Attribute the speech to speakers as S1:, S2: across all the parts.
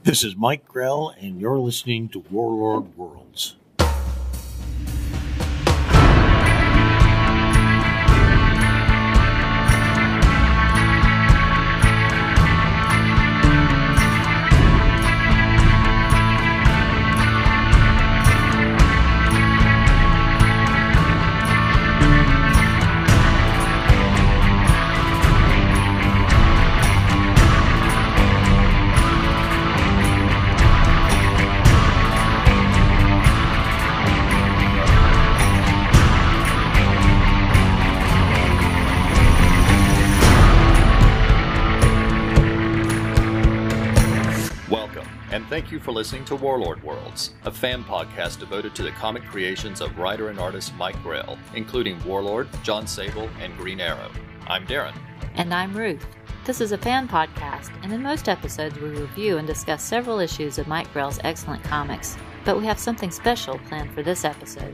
S1: This is Mike Grell, and you're listening to Warlord Worlds.
S2: Thank you for listening to Warlord Worlds, a fan podcast devoted to the comic creations of writer and artist Mike Grell, including Warlord, John Sable, and Green Arrow. I'm Darren.
S3: And I'm Ruth. This is a fan podcast, and in most episodes we review and discuss several issues of Mike Grell's excellent comics, but we have something special planned for this episode.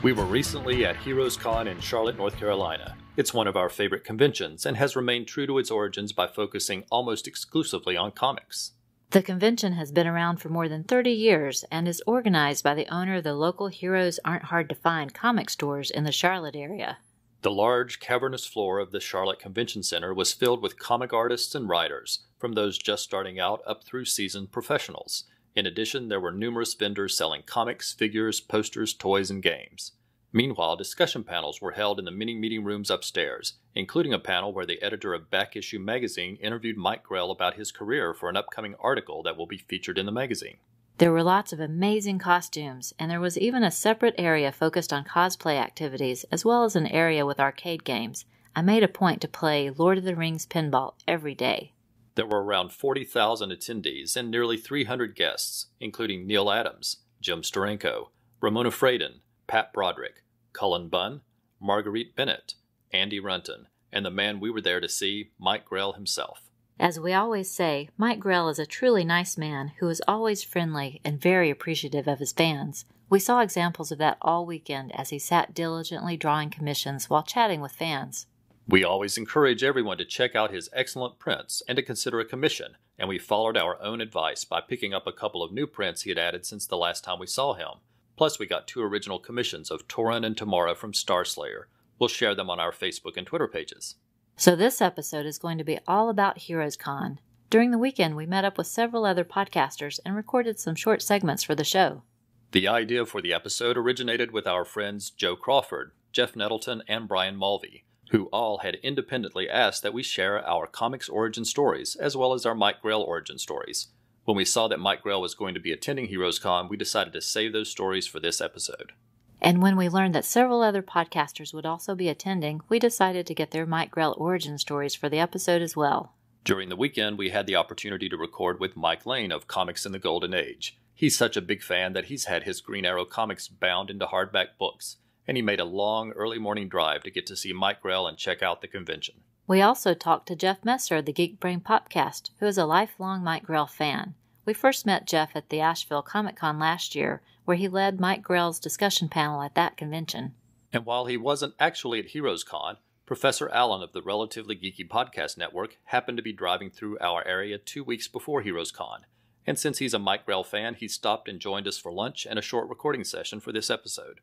S2: We were recently at Heroes Con in Charlotte, North Carolina. It's one of our favorite conventions and has remained true to its origins by focusing almost exclusively on comics.
S3: The convention has been around for more than 30 years and is organized by the owner of the local Heroes Aren't Hard to Find comic stores in the Charlotte area.
S2: The large, cavernous floor of the Charlotte Convention Center was filled with comic artists and writers, from those just starting out up through seasoned professionals. In addition, there were numerous vendors selling comics, figures, posters, toys, and games. Meanwhile, discussion panels were held in the many meeting rooms upstairs, including a panel where the editor of Back Issue magazine interviewed Mike Grell about his career for an upcoming article that will be featured in the magazine.
S3: There were lots of amazing costumes, and there was even a separate area focused on cosplay activities, as well as an area with arcade games. I made a point to play Lord of the Rings pinball every day.
S2: There were around 40,000 attendees and nearly 300 guests, including Neil Adams, Jim Steranko, Ramona Fradon, Pat Broderick, Cullen Bunn, Marguerite Bennett, Andy Runton, and the man we were there to see, Mike Grell himself.
S3: As we always say, Mike Grell is a truly nice man who is always friendly and very appreciative of his fans. We saw examples of that all weekend as he sat diligently drawing commissions while chatting with fans.
S2: We always encourage everyone to check out his excellent prints and to consider a commission, and we followed our own advice by picking up a couple of new prints he had added since the last time we saw him. Plus, we got 2 original commissions of Torin and Tamara from Starslayer. We'll share them on our Facebook and Twitter pages.
S3: So this episode is going to be all about Heroes Con. During the weekend, we met up with several other podcasters and recorded some short segments for the show.
S2: The idea for the episode originated with our friends Joe Crawford, Jeff Nettleton, and Brian Mulvey, who all had independently asked that we share our comics origin stories, as well as our Mike Grell origin stories. When we saw that Mike Grell was going to be attending Heroes Con, we decided to save those stories for this episode.
S3: And when we learned that several other podcasters would also be attending, we decided to get their Mike Grell origin stories for the episode as well.
S2: During the weekend, we had the opportunity to record with Mike Lane of Comics in the Golden Age. He's such a big fan that he's had his Green Arrow comics bound into hardback books, and he made a long, early morning drive to get to see Mike Grell and check out the convention.
S3: We also talked to Jeff Messer of the Geek Brain Popcast, who is a lifelong Mike Grell fan. We first met Jeff at the Asheville Comic Con last year, where he led Mike Grell's discussion panel at that convention.
S2: And while he wasn't actually at Heroes Con, Professor Allen of the Relatively Geeky Podcast Network happened to be driving through our area 2 weeks before Heroes Con. And since he's a Mike Grell fan, he stopped and joined us for lunch and a short recording session for this episode.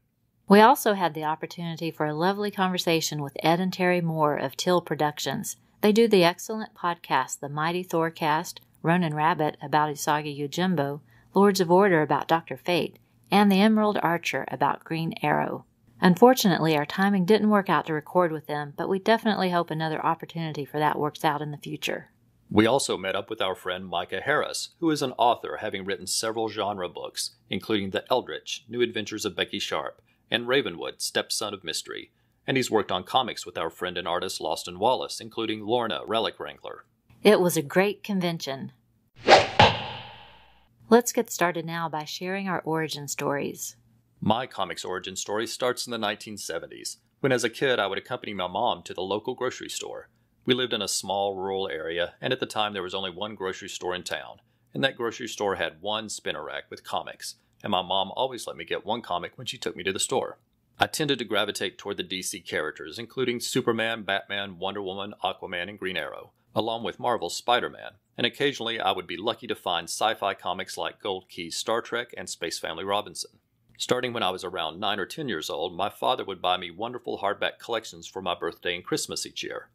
S3: We also had the opportunity for a lovely conversation with Ed and Terry Moore of Till Productions. They do the excellent podcast The Mighty Thor Cast, Ronin Rabbit about Usagi Yojimbo, Lords of Order about Dr. Fate, and The Emerald Archer about Green Arrow. Unfortunately, our timing didn't work out to record with them, but we definitely hope another opportunity for that works out in the future.
S2: We also met up with our friend Micah Harris, who is an author having written several genre books, including The Eldritch, New Adventures of Becky Sharp, and Ravenwood, Stepson of Mystery, and he's worked on comics with our friend and artist Lawston Wallace, including Lorna, Relic Wrangler.
S3: It was a great convention. Let's get started now by sharing our origin stories.
S2: My comics origin story starts in the 1970s, when as a kid I would accompany my mom to the local grocery store. We lived in a small rural area, and at the time there was only one grocery store in town, and that grocery store had one spinner rack with comics, and my mom always let me get one comic when she took me to the store. I tended to gravitate toward the DC characters, including Superman, Batman, Wonder Woman, Aquaman, and Green Arrow, along with Marvel's Spider-Man, and occasionally I would be lucky to find sci-fi comics like Gold Key's Star Trek and Space Family Robinson. Starting when I was around 9 or 10 years old, my father would buy me wonderful hardback collections for my birthday and Christmas each year.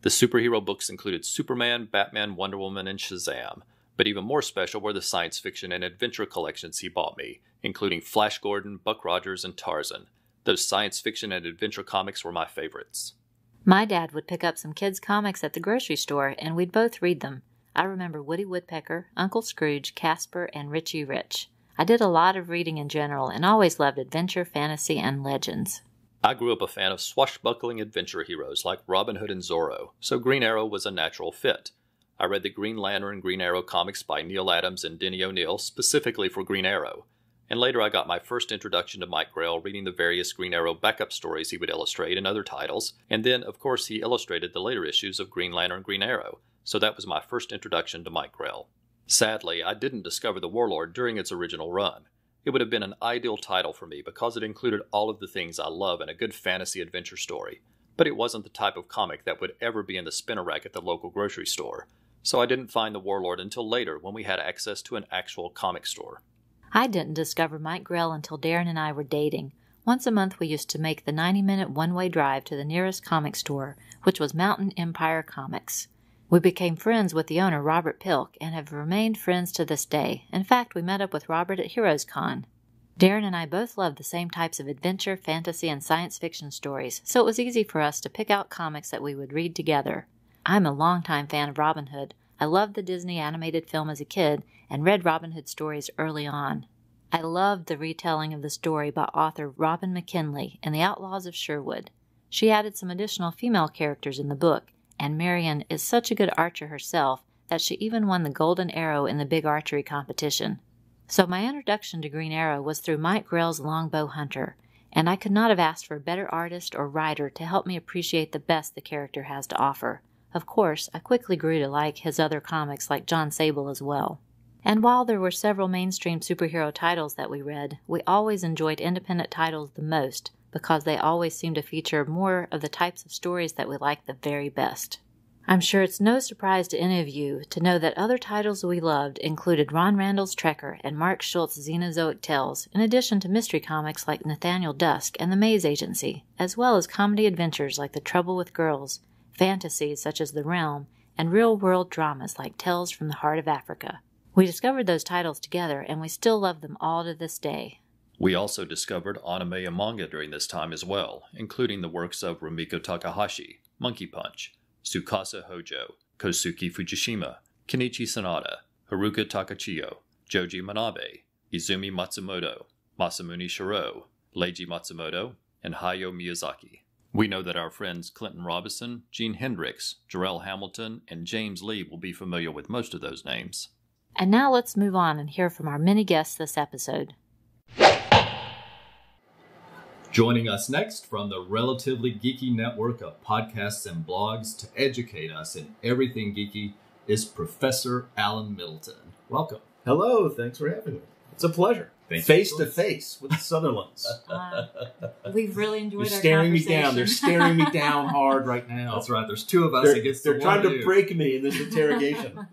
S2: The superhero books included Superman, Batman, Wonder Woman, and Shazam, but even more special were the science fiction and adventure collections he bought me, including Flash Gordon, Buck Rogers, and Tarzan. Those science fiction and adventure comics were my favorites.
S3: My dad would pick up some kids' comics at the grocery store, and we'd both read them. I remember Woody Woodpecker, Uncle Scrooge, Casper, and Richie Rich. I did a lot of reading in general and always loved adventure, fantasy, and legends.
S2: I grew up a fan of swashbuckling adventure heroes like Robin Hood and Zorro, so Green Arrow was a natural fit. I read the Green Lantern Green Arrow comics by Neil Adams and Denny O'Neil specifically for Green Arrow, and later I got my first introduction to Mike Grell reading the various Green Arrow backup stories he would illustrate in other titles, and then, of course, he illustrated the later issues of Green Lantern Green Arrow, so that was my first introduction to Mike Grell. Sadly, I didn't discover the Warlord during its original run. It would have been an ideal title for me because it included all of the things I love in a good fantasy adventure story, but it wasn't the type of comic that would ever be in the spinner rack at the local grocery store, so I didn't find the Warlord until later when we had access to an actual comic store.
S3: I didn't discover Mike Grell until Darren and I were dating. Once a month we used to make the 90-minute one-way drive to the nearest comic store, which was Mountain Empire Comics. We became friends with the owner, Robert Pilk, and have remained friends to this day. In fact, we met up with Robert at Heroes Con. Darren and I both loved the same types of adventure, fantasy, and science fiction stories, so it was easy for us to pick out comics that we would read together. I'm a longtime fan of Robin Hood. I loved the Disney animated film as a kid and read Robin Hood stories early on. I loved the retelling of the story by author Robin McKinley in The Outlaws of Sherwood. She added some additional female characters in the book, and Marion is such a good archer herself that she even won the Golden Arrow in the big archery competition. So my introduction to Green Arrow was through Mike Grell's Longbow Hunter, and I could not have asked for a better artist or writer to help me appreciate the best the character has to offer. Of course, I quickly grew to like his other comics like John Sable as well. And while there were several mainstream superhero titles that we read, we always enjoyed independent titles the most, because they always seem to feature more of the types of stories that we like the very best. I'm sure it's no surprise to any of you to know that other titles we loved included Ron Randall's Trekker and Mark Schultz's Xenozoic Tales, in addition to mystery comics like Nathaniel Dusk and The Maze Agency, as well as comedy adventures like The Trouble with Girls, fantasies such as The Realm, and real-world dramas like Tales from the Heart of Africa. We discovered those titles together, and we still love them all to this day.
S2: We also discovered anime and manga during this time as well, including the works of Rumiko Takahashi, Monkey Punch, Tsukasa Hojo, Kosuke Fujishima, Kenichi Sanada, Haruka Takachiyo, Joji Manabe, Izumi Matsumoto, Masamune Shiro, Leiji Matsumoto, and Hayao Miyazaki. We know that our friends Clinton Robinson, Gene Hendricks, Jarrell Hamilton, and James Lee will be familiar with most of those names.
S3: And now let's move on and hear from our many guests this episode.
S4: Joining us next from the relatively geeky network of podcasts and blogs to educate us in everything geeky is Professor Alan Middleton. Welcome.
S5: Hello, thanks for having me. It's a pleasure. Face to face with the Sutherlands.
S3: We've really enjoyed
S5: They're
S3: our
S5: staring me
S3: conversation.
S5: down. They're staring me down hard right now.
S4: That's right. There's two of us against the
S5: They're
S4: one
S5: trying
S4: of
S5: to
S4: you.
S5: break me in this interrogation.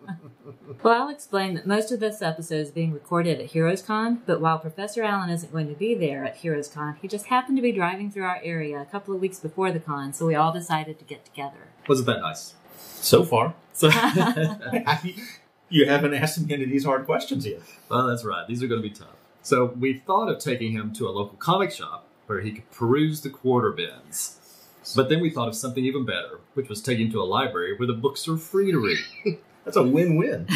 S3: Well, I'll explain that most of this episode is being recorded at Heroes Con, but while Professor Allen isn't going to be there at Heroes Con, he just happened to be driving through our area a couple of weeks before the con, so we all decided to get together.
S4: Wasn't that nice?
S5: So far.
S4: So,
S5: You haven't asked me any of these hard questions yet.
S4: well, that's right. These are going to be tough. So we thought of taking him to a local comic shop where he could peruse the quarter bins. But then we thought of something even better, which was taking him to a library where the books are free to read.
S5: That's a win-win.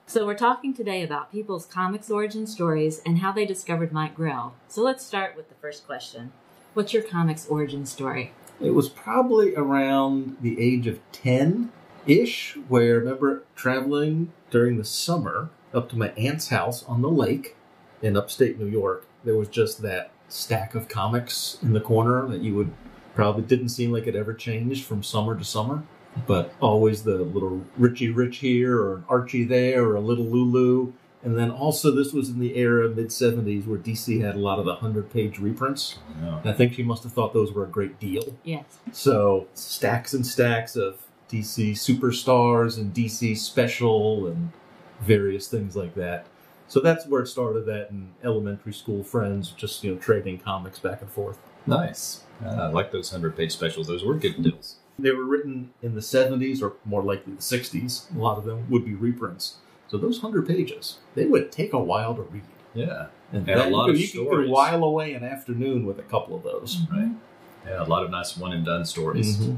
S3: So we're talking today about people's comics origin stories and how they discovered Mike Grell. So let's start with the first question. What's your comics origin story?
S5: It was probably around the age of 10-ish, where I remember traveling during the summer up to my aunt's house on the lake in upstate New York. There was just that stack of comics in the corner that you would probably didn't seem like it ever changed from summer to summer. But always the little Richie Rich here or an Archie there or a little Lulu. And then also this was in the era, mid-70s, where DC had a lot of the 100-page reprints.
S4: Yeah.
S5: And I think she must have thought those were a great deal.
S3: Yes.
S5: So stacks and stacks of DC Superstars and DC Special and various things like that. So that's where it started, that and elementary school friends, just, trading comics back and forth.
S4: Nice. I like those 100-page specials. Those were good deals.
S5: They were written in the 70s, or more likely the 60s. A lot of them would be reprints. So those 100 pages, they would take a while to read.
S4: Yeah.
S5: And
S4: a lot of
S5: you
S4: stories.
S5: could while away an afternoon with a couple of those.
S4: Right. Yeah, a lot of nice one-and-done stories.
S5: Mm-hmm.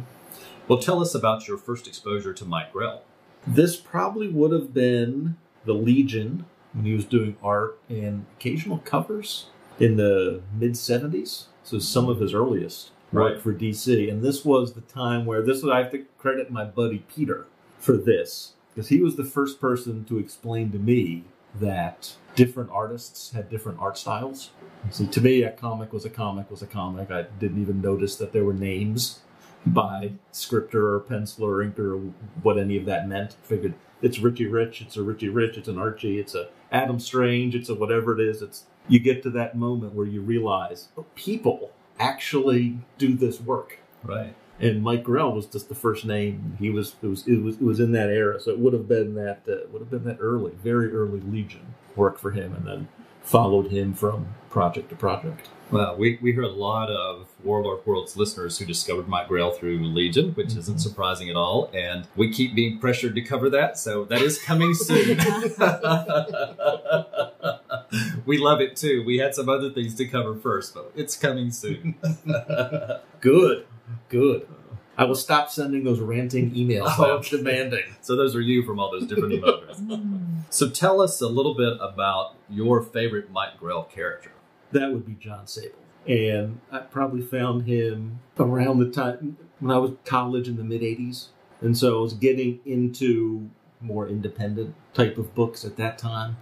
S4: Well, tell us about your first exposure to Mike Grell.
S5: This probably would have been the Legion, when he was doing art and occasional covers in the mid-70s. So some of his earliest work for DC. And this was the time where I have to credit my buddy Peter for this, because he was the first person to explain to me that different artists had different art styles. So to me, a comic was a comic was a comic. I didn't even notice that there were names by scripter or penciler or inker or what any of that meant. I figured it's Richie Rich, it's a Richie Rich, it's an Archie, it's a Adam Strange, it's a whatever it is. You get to that moment where you realize, people actually do this work.
S4: Right.
S5: And Mike Grell was just the first name. It was in that era, so it would have been that very early Legion work for him, and then followed him from project to project.
S4: Well, we hear a lot of Warlord Worlds listeners who discovered Mike Grell through Legion, which isn't surprising at all, and we keep being pressured to cover that, so that is coming soon. We love it too. We had some other things to cover first, but it's coming soon.
S5: Good. I will stop sending those ranting emails demanding.
S4: So those are you from all those different email addresses. So tell us a little bit about your favorite Mike Grell character.
S5: That would be John Sable. And I probably found him around the time when I was in college in the mid-'80s. And so I was getting into more independent type of books at that time,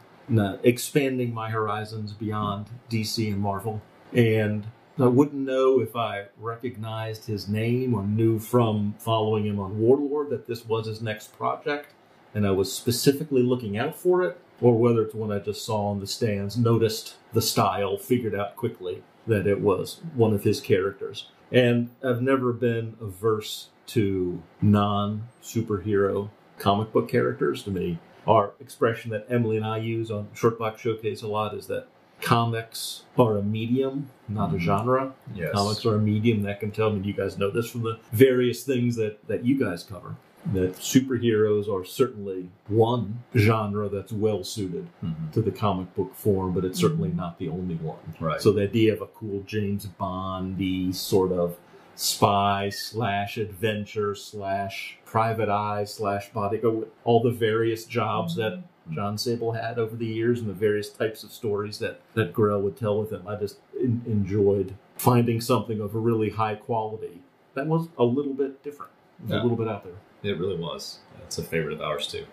S5: expanding my horizons beyond DC and Marvel. And I wouldn't know if I recognized his name or knew from following him on Warlord that this was his next project, and I was specifically looking out for it, or whether it's when I just saw on the stands, noticed the style, figured out quickly that it was one of his characters. And I've never been averse to non-superhero comic book characters. To me, our expression that Emily and I use on Short Box Showcase a lot is that comics are a medium, not a genre.
S4: Yes.
S5: Comics are a medium that can tell me, you guys know this from the various things that you guys cover, that superheroes are certainly one genre that's well suited to the comic book form, but it's certainly not the only one.
S4: Right.
S5: So the idea of a cool James Bond-y sort of spy / adventure / private eye / bodyguard, all the various jobs that John Sable had over the years and the various types of stories that Grell would tell with him. I just enjoyed finding something of a really high quality that was a little bit different. It was a little bit out there.
S4: It really was. It's a favorite of ours, too.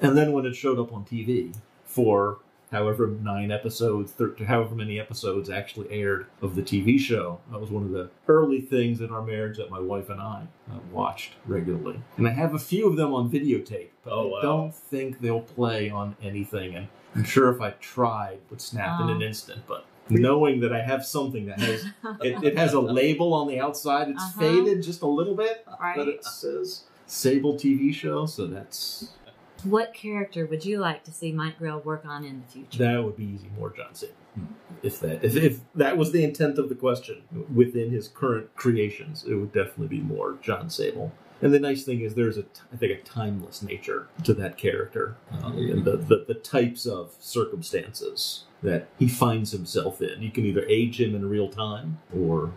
S5: And then when it showed up on TV for however 9 episodes, however many episodes actually aired of the TV show, that was one of the early things in our marriage that my wife and I watched regularly. And I have a few of them on videotape, but I don't think they'll play on anything. And I'm sure if I tried, would snap in an instant, but knowing that I have something that has, it has a label on the outside, it's faded just a little bit, but it says Sable TV show, so that's...
S3: What character would you like to see Mike Grell work on in the future?
S5: That would be easy, more John Sable. If that was the intent of the question, within his current creations, it would definitely be more John Sable. And the nice thing is there's I think a timeless nature to that character. And the types of circumstances that he finds himself in. You can either age him in real time or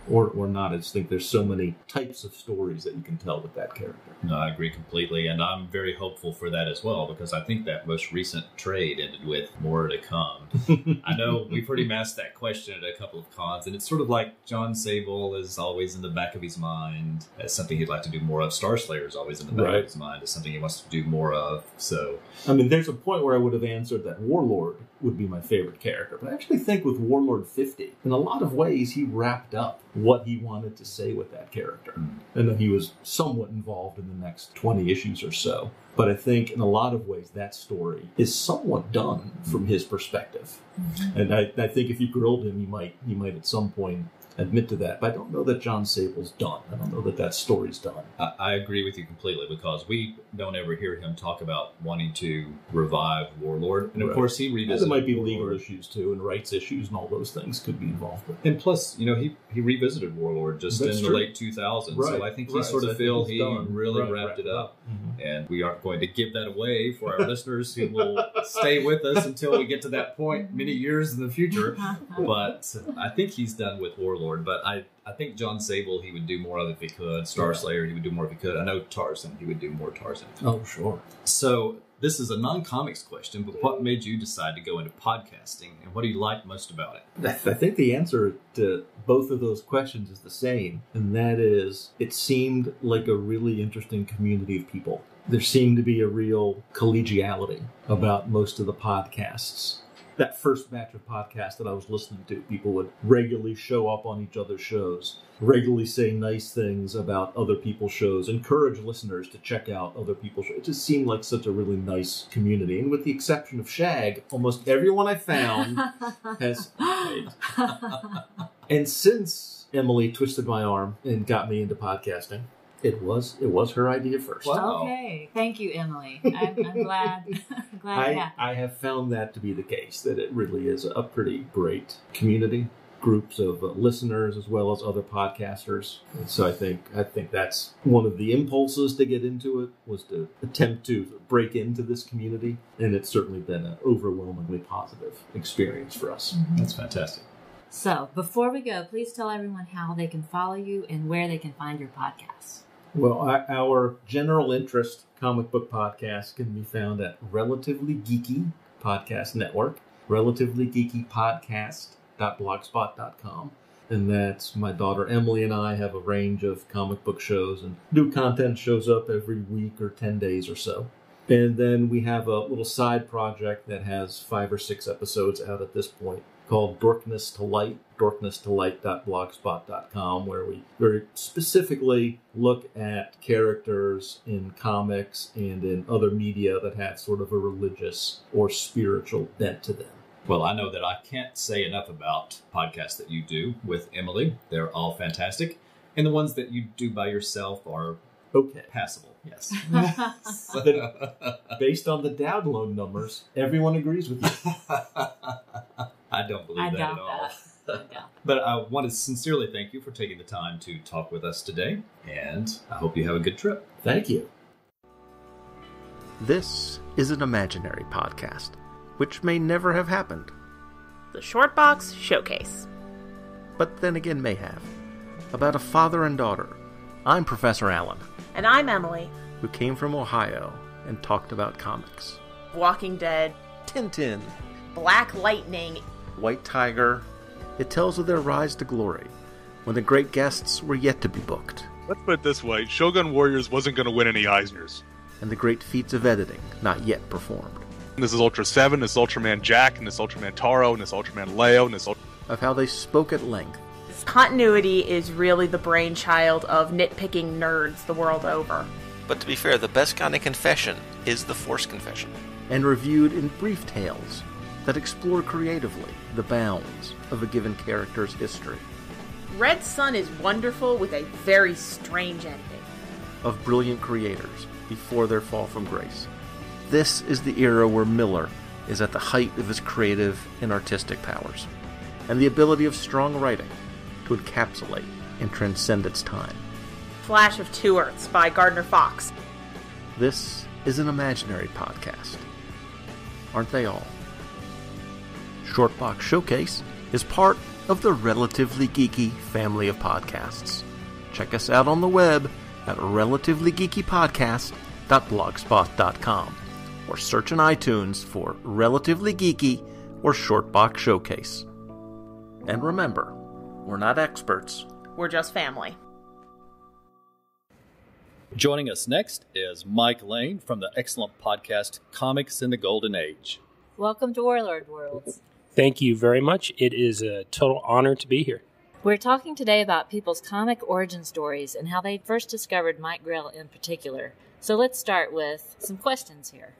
S5: not. I just think there's so many types of stories that you can tell with that character.
S4: No, I agree completely, and I'm very hopeful for that as well, because I think that most recent trade ended with more to come. I know we've heard him ask that question at a couple of cons, and it's sort of like John Sable is always in the back of his mind as something he'd like to do more of. Star Slayer is always in the back of his mind as something he wants to do more of. So,
S5: I mean, there's a point where I would have answered that Warlord would be my favorite character, but I actually think with Warlord 50, in a lot of ways, he wrapped up what he wanted to say with that character. And then he was somewhat involved in the next 20 issues or so. But I think in a lot of ways, that story is somewhat done from his perspective. And I think if you grilled him, he might at some point admit to that. But I don't know that John Sable's done. I don't know that that story's done.
S4: I agree with you completely, because we don't ever hear him talk about wanting to revive Warlord. And of course, he revisited.
S5: There might be
S4: Warlord.
S5: legal issues too, and rights issues, and all those things could be involved with.
S4: And plus, he revisited Warlord just
S5: That's
S4: in the
S5: true.
S4: late 2000s.
S5: Right,
S4: So I think he
S5: right.
S4: sort
S5: So I
S4: of
S5: think
S4: feel
S5: he's
S4: he
S5: done.
S4: really
S5: Right,
S4: wrapped
S5: right,
S4: it up.
S5: right.
S4: And we aren't going to give that away for our listeners who will stay with us until we get to that point many years in the future. But I think he's done with Warlord. But I think John Sable, he would do more of it if he could. Starslayer, he would do more if he could. I know Tarzan, he would do more Tarzan.
S5: Oh, sure.
S4: So this is a non-comics question, but what made you decide to go into podcasting, and what do you like most about it?
S5: I think the answer to both of those questions is the same, and that is, it seemed like a really interesting community of people. There seemed to be a real collegiality about most of the podcasts. That first batch of podcasts that I was listening to, people would regularly show up on each other's shows, regularly say nice things about other people's shows, encourage listeners to check out other people's shows. It just seemed like such a really nice community. And with the exception of Shag, almost everyone I found has died. And since Emily twisted my arm and got me into podcasting, it was her idea first.
S4: Wow.
S3: Okay. Thank you, Emily. I'm glad.
S5: I have found that to be the case, that it really is a pretty great community, groups of listeners as well as other podcasters. And so I think that's one of the impulses to get into it, was to attempt to break into this community, and it's certainly been an overwhelmingly positive experience for us.
S3: Mm-hmm.
S4: That's fantastic.
S3: So, before we go, please tell everyone how they can follow you and where they can find your podcasts.
S5: Well, our general interest comic book podcast can be found at Relatively Geeky Podcast Network, relativelygeekypodcast.blogspot.com. And that's my daughter Emily and I have a range of comic book shows, and new content shows up every week or 10 days or so. And then we have a little side project that has 5 or 6 episodes out at this point, called Dorkness to Light, dorknesstolight.blogspot.com, where we very specifically look at characters in comics and in other media that have sort of a religious or spiritual bent to them.
S4: Well, I know that I can't say enough about podcasts that you do with Emily. They're all fantastic. And the ones that you do by yourself are
S5: Okay.
S4: passable, yes.
S5: Based on the download numbers, everyone agrees with you.
S4: I don't believe that at all. But I want to sincerely thank you for taking the time to talk with us today, and I hope you have a good trip.
S5: Thank you.
S6: This is an imaginary podcast, which may never have happened,
S7: The Shortbox Showcase.
S6: but then again may have, about a father and daughter. I'm Professor Allen,
S7: And I'm Emily.
S6: who came from Ohio and talked about comics.
S7: Walking Dead,
S6: Tintin,
S7: Black Lightning.
S6: White Tiger. It tells of their rise to glory, when the great guests were yet to be booked,
S8: Let's put it this way, Shogun Warriors wasn't going to win any Eisners.
S6: and the great feats of editing not yet performed,
S8: This is Ultra 7, this is Ultraman Jack, and this Ultraman Taro, and this Ultraman Leo, and this
S6: of how they spoke at length,
S7: Continuity is really the brainchild of nitpicking nerds the world over.
S9: But to be fair, the best kind of confession is the Force confession.
S6: and reviewed in brief tales that explore creatively the bounds of a given character's history,
S7: Red Sun is wonderful with a very strange ending.
S6: of brilliant creators before their fall from grace. This is the era where Miller is at the height of his creative and artistic powers, and the ability of strong writing to encapsulate and transcend its time.
S7: Flash of Two Earths by Gardner Fox.
S6: This is an imaginary podcast. Aren't they all? Shortbox Showcase is part of the Relatively Geeky family of podcasts. Check us out on the web at relativelygeekypodcast.blogspot.com or search in iTunes for Relatively Geeky or Shortbox Showcase. And remember, we're not experts.
S7: We're just family.
S2: Joining us next is Mike Lane from the excellent podcast Comics in the Golden Age.
S3: Welcome to Warlord Worlds.
S10: Thank you very much. It is a total honor to be here.
S3: We're talking today about people's comic origin stories and how they first discovered Mike Grell in particular. So let's start with some questions here.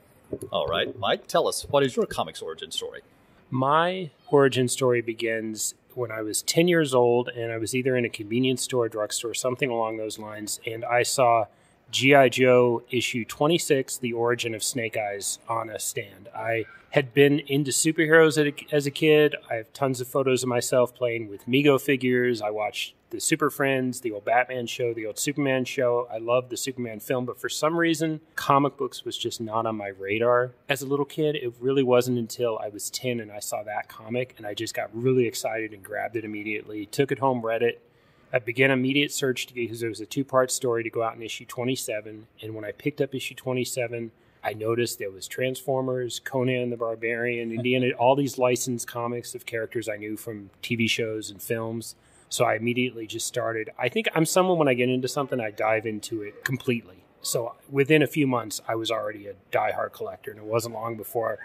S2: All right, Mike, tell us, what is your comics origin story?
S10: My origin story begins when I was 10 years old, and I was either in a convenience store, drugstore, something along those lines, and I saw G.I. Joe issue 26, The Origin of Snake Eyes, on a stand. I had been into superheroes as a kid. I have tons of photos of myself playing with Mego figures. I watched the Super Friends, the old Batman show, the old Superman show. I loved the Superman film, but for some reason, comic books was just not on my radar. As a little kid, it really wasn't until I was 10 and I saw that comic, and I just got really excited and grabbed it immediately, took it home, read it. I began an immediate search because it was a 2-part story to go out in issue 27. And when I picked up issue 27, I noticed there was Transformers, Conan the Barbarian, Indiana, all these licensed comics of characters I knew from TV shows and films. So I immediately just started. I think I'm someone, when I get into something, I dive into it completely. So within a few months, I was already a diehard collector. And it wasn't long before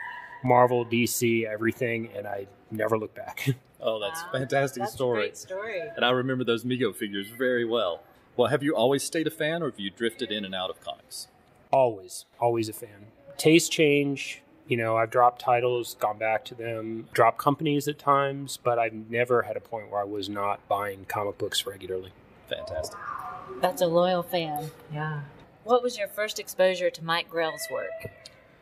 S10: Marvel, DC, everything, and I never looked back.
S2: Oh, that's a fantastic story.
S3: A great story.
S2: And I remember those Mego figures very well. Well, have you always stayed a fan, or have you drifted in and out of comics?
S10: Always a fan. Taste change. I've dropped titles, gone back to them, dropped companies at times, but I've never had a point where I was not buying comic books regularly.
S2: Fantastic.
S3: That's a loyal fan. Yeah. What was your first exposure to Mike Grell's work?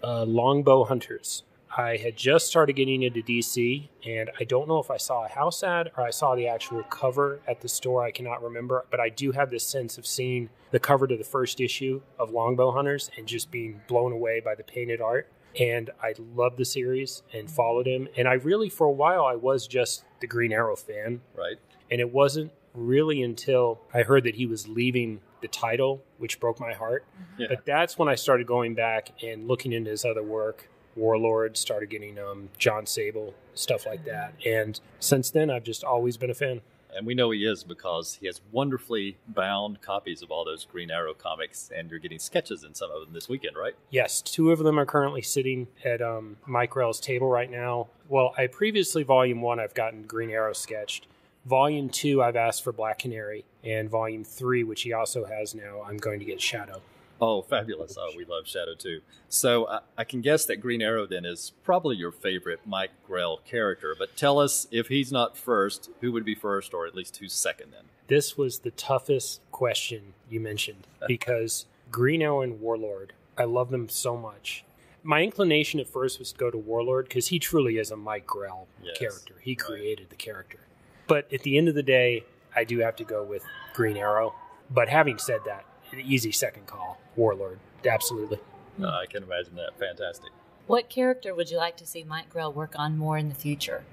S10: Longbow Hunters. I had just started getting into DC, and I don't know if I saw a house ad or I saw the actual cover at the store. I cannot remember, but I do have this sense of seeing the cover to the first issue of Longbow Hunters and just being blown away by the painted art. And I loved the series and followed him. And I really, for a while, I was just the Green Arrow fan.
S2: Right.
S10: And it wasn't really until I heard that he was leaving the title, which broke my heart. Yeah. But that's when I started going back and looking into his other work. Warlord, started getting John Sable, stuff like that. And since then, I've just always been a fan.
S2: And we know he is because he has wonderfully bound copies of all those Green Arrow comics, and you're getting sketches in some of them this weekend, right?
S10: Yes, 2 of them are currently sitting at Mike Grell's table right now. Well, Volume 1, I've gotten Green Arrow sketched. Volume 2, I've asked for Black Canary. And Volume 3, which he also has now, I'm going to get Shadow.
S2: Oh, fabulous. Oh, we love Shadow too. So I can guess that Green Arrow then is probably your favorite Mike Grell character. But tell us, if he's not first, who would be first, or at least who's second then?
S10: This was the toughest question you mentioned because Green Arrow and Warlord, I love them so much. My inclination at first was to go to Warlord because he truly is a Mike Grell character. He created the character. But at the end of the day, I do have to go with Green Arrow. But having said that, an easy second call, Warlord. Absolutely.
S2: I can imagine that. Fantastic.
S3: What character would you like to see Mike Grell work on more in the future?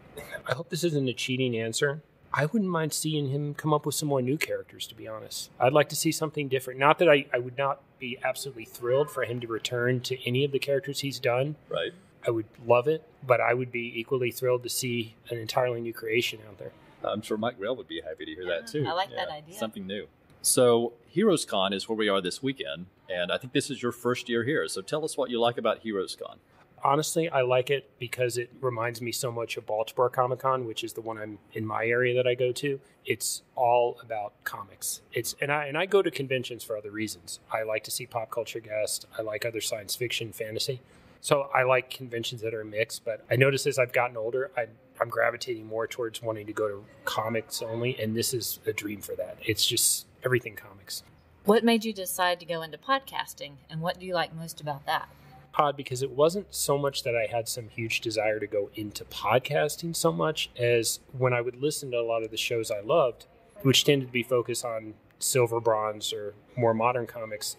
S10: I hope this isn't a cheating answer. I wouldn't mind seeing him come up with some more new characters, to be honest. I'd like to see something different. Not that I would not be absolutely thrilled for him to return to any of the characters he's done.
S2: Right.
S10: I would love it, but I would be equally thrilled to see an entirely new creation out there.
S2: I'm sure Mike Grell would be happy to hear that too.
S3: I like that idea.
S2: Something new. So Heroes Con is where we are this weekend, and I think this is your first year here. So tell us what you like about Heroes Con.
S10: Honestly, I like it because it reminds me so much of Baltimore Comic Con, which is the one I'm in my area that I go to. It's all about comics. And I go to conventions for other reasons. I like to see pop culture guests. I like other science fiction, fantasy. So I like conventions that are mixed. But I notice as I've gotten older, I'm gravitating more towards wanting to go to comics only, and this is a dream for that. It's just everything comics.
S3: What made you decide to go into podcasting, and what do you like most about that?
S10: Odd, because it wasn't so much that I had some huge desire to go into podcasting so much as when I would listen to a lot of the shows I loved, which tended to be focused on silver, bronze, or more modern comics.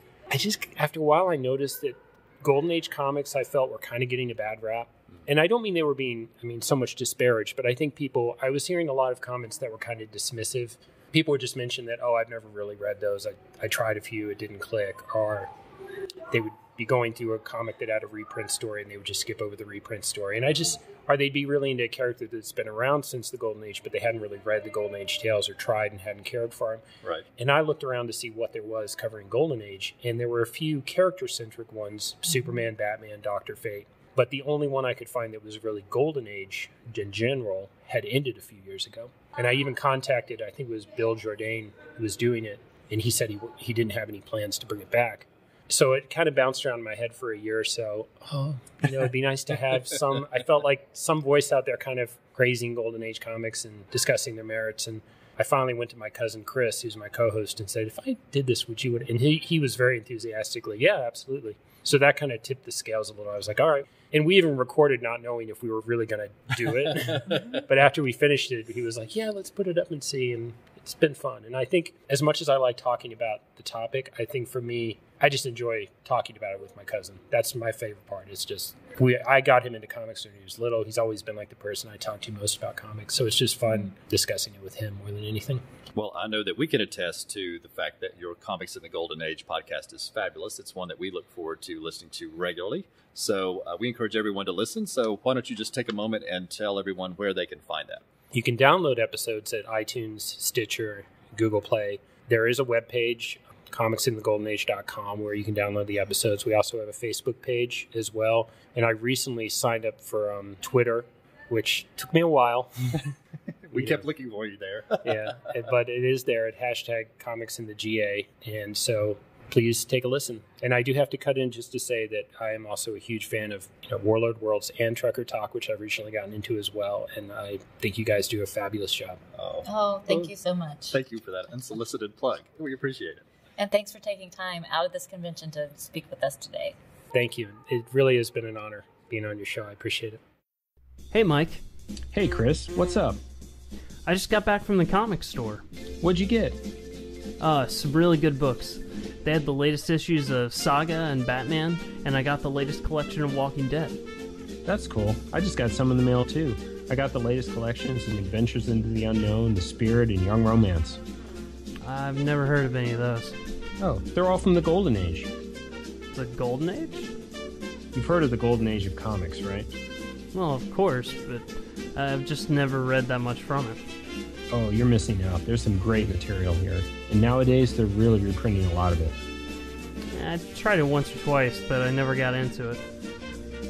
S10: After a while, I noticed that Golden Age comics I felt were kind of getting a bad rap. And I don't mean they were being, so much disparaged, but I think I was hearing a lot of comments that were kind of dismissive. People would just mention that, I've never really read those. I tried a few, it didn't click. Or they would be going through a comic that had a reprint story and they would just skip over the reprint story. And or they'd be really into a character that's been around since the Golden Age, but they hadn't really read the Golden Age tales or tried and hadn't cared for them.
S2: Right.
S10: And I looked around to see what there was covering Golden Age, and there were a few character-centric ones, Superman, Batman, Dr. Fate. But the only one I could find that was really Golden Age in general had ended a few years ago. And I even contacted, I think it was Bill Jourdain who was doing it, and he said he didn't have any plans to bring it back. So it kind of bounced around in my head for a year or so. Oh, it'd be nice to have some, I felt like some voice out there kind of praising Golden Age comics and discussing their merits. And I finally went to my cousin Chris, who's my co-host, and said, if I did this, would you? And he was very enthusiastically, yeah, absolutely. So that kind of tipped the scales a little. I was like, all right. And we even recorded not knowing if we were really going to do it. But after we finished it, he was like, yeah, let's put it up and see. And it's been fun. And I think as much as I like talking about the topic, I think for me, I just enjoy talking about it with my cousin. That's my favorite part. It's just, I got him into comics when he was little. He's always been like the person I talk to most about comics. So it's just fun discussing it with him more than anything.
S2: Well, I know that we can attest to the fact that your Comics in the Golden Age podcast is fabulous. It's one that we look forward to listening to regularly. So we encourage everyone to listen. So why don't you just take a moment and tell everyone where they can find that?
S10: You can download episodes at iTunes, Stitcher, Google Play. There is a webpage, comicsinthegoldenage.com, where you can download the episodes. We also have a Facebook page as well. And I recently signed up for Twitter, which took me a while.
S2: We kept looking for you there.
S10: Yeah, but it is there at #ComicsInTheGA. And so please take a listen. And I do have to cut in just to say that I am also a huge fan of Warlord Worlds and Trucker Talk, which I've recently gotten into as well. And I think you guys do a fabulous job.
S3: Oh, thank you so much.
S2: Thank you for that unsolicited plug. We appreciate it.
S3: And thanks for taking time out of this convention to speak with us today.
S10: Thank you. It really has been an honor being on your show. I appreciate it.
S11: Hey, Mike.
S12: Hey, Chris. What's up?
S11: I just got back from the comic store.
S12: What'd you get?
S11: Some really good books. They had the latest issues of Saga and Batman, and I got the latest collection of Walking Dead.
S12: That's cool. I just got some in the mail, too. I got the latest collections of Adventures into the Unknown, The Spirit, and Young Romance.
S11: I've never heard of any of those.
S12: Oh, they're all from the Golden Age.
S11: The Golden Age?
S12: You've heard of the Golden Age of comics, right?
S11: Well, of course, but I've just never read that much from it.
S12: Oh, you're missing out. There's some great material here. And nowadays, they're really reprinting a lot of it.
S11: I tried it once or twice, but I never got into it.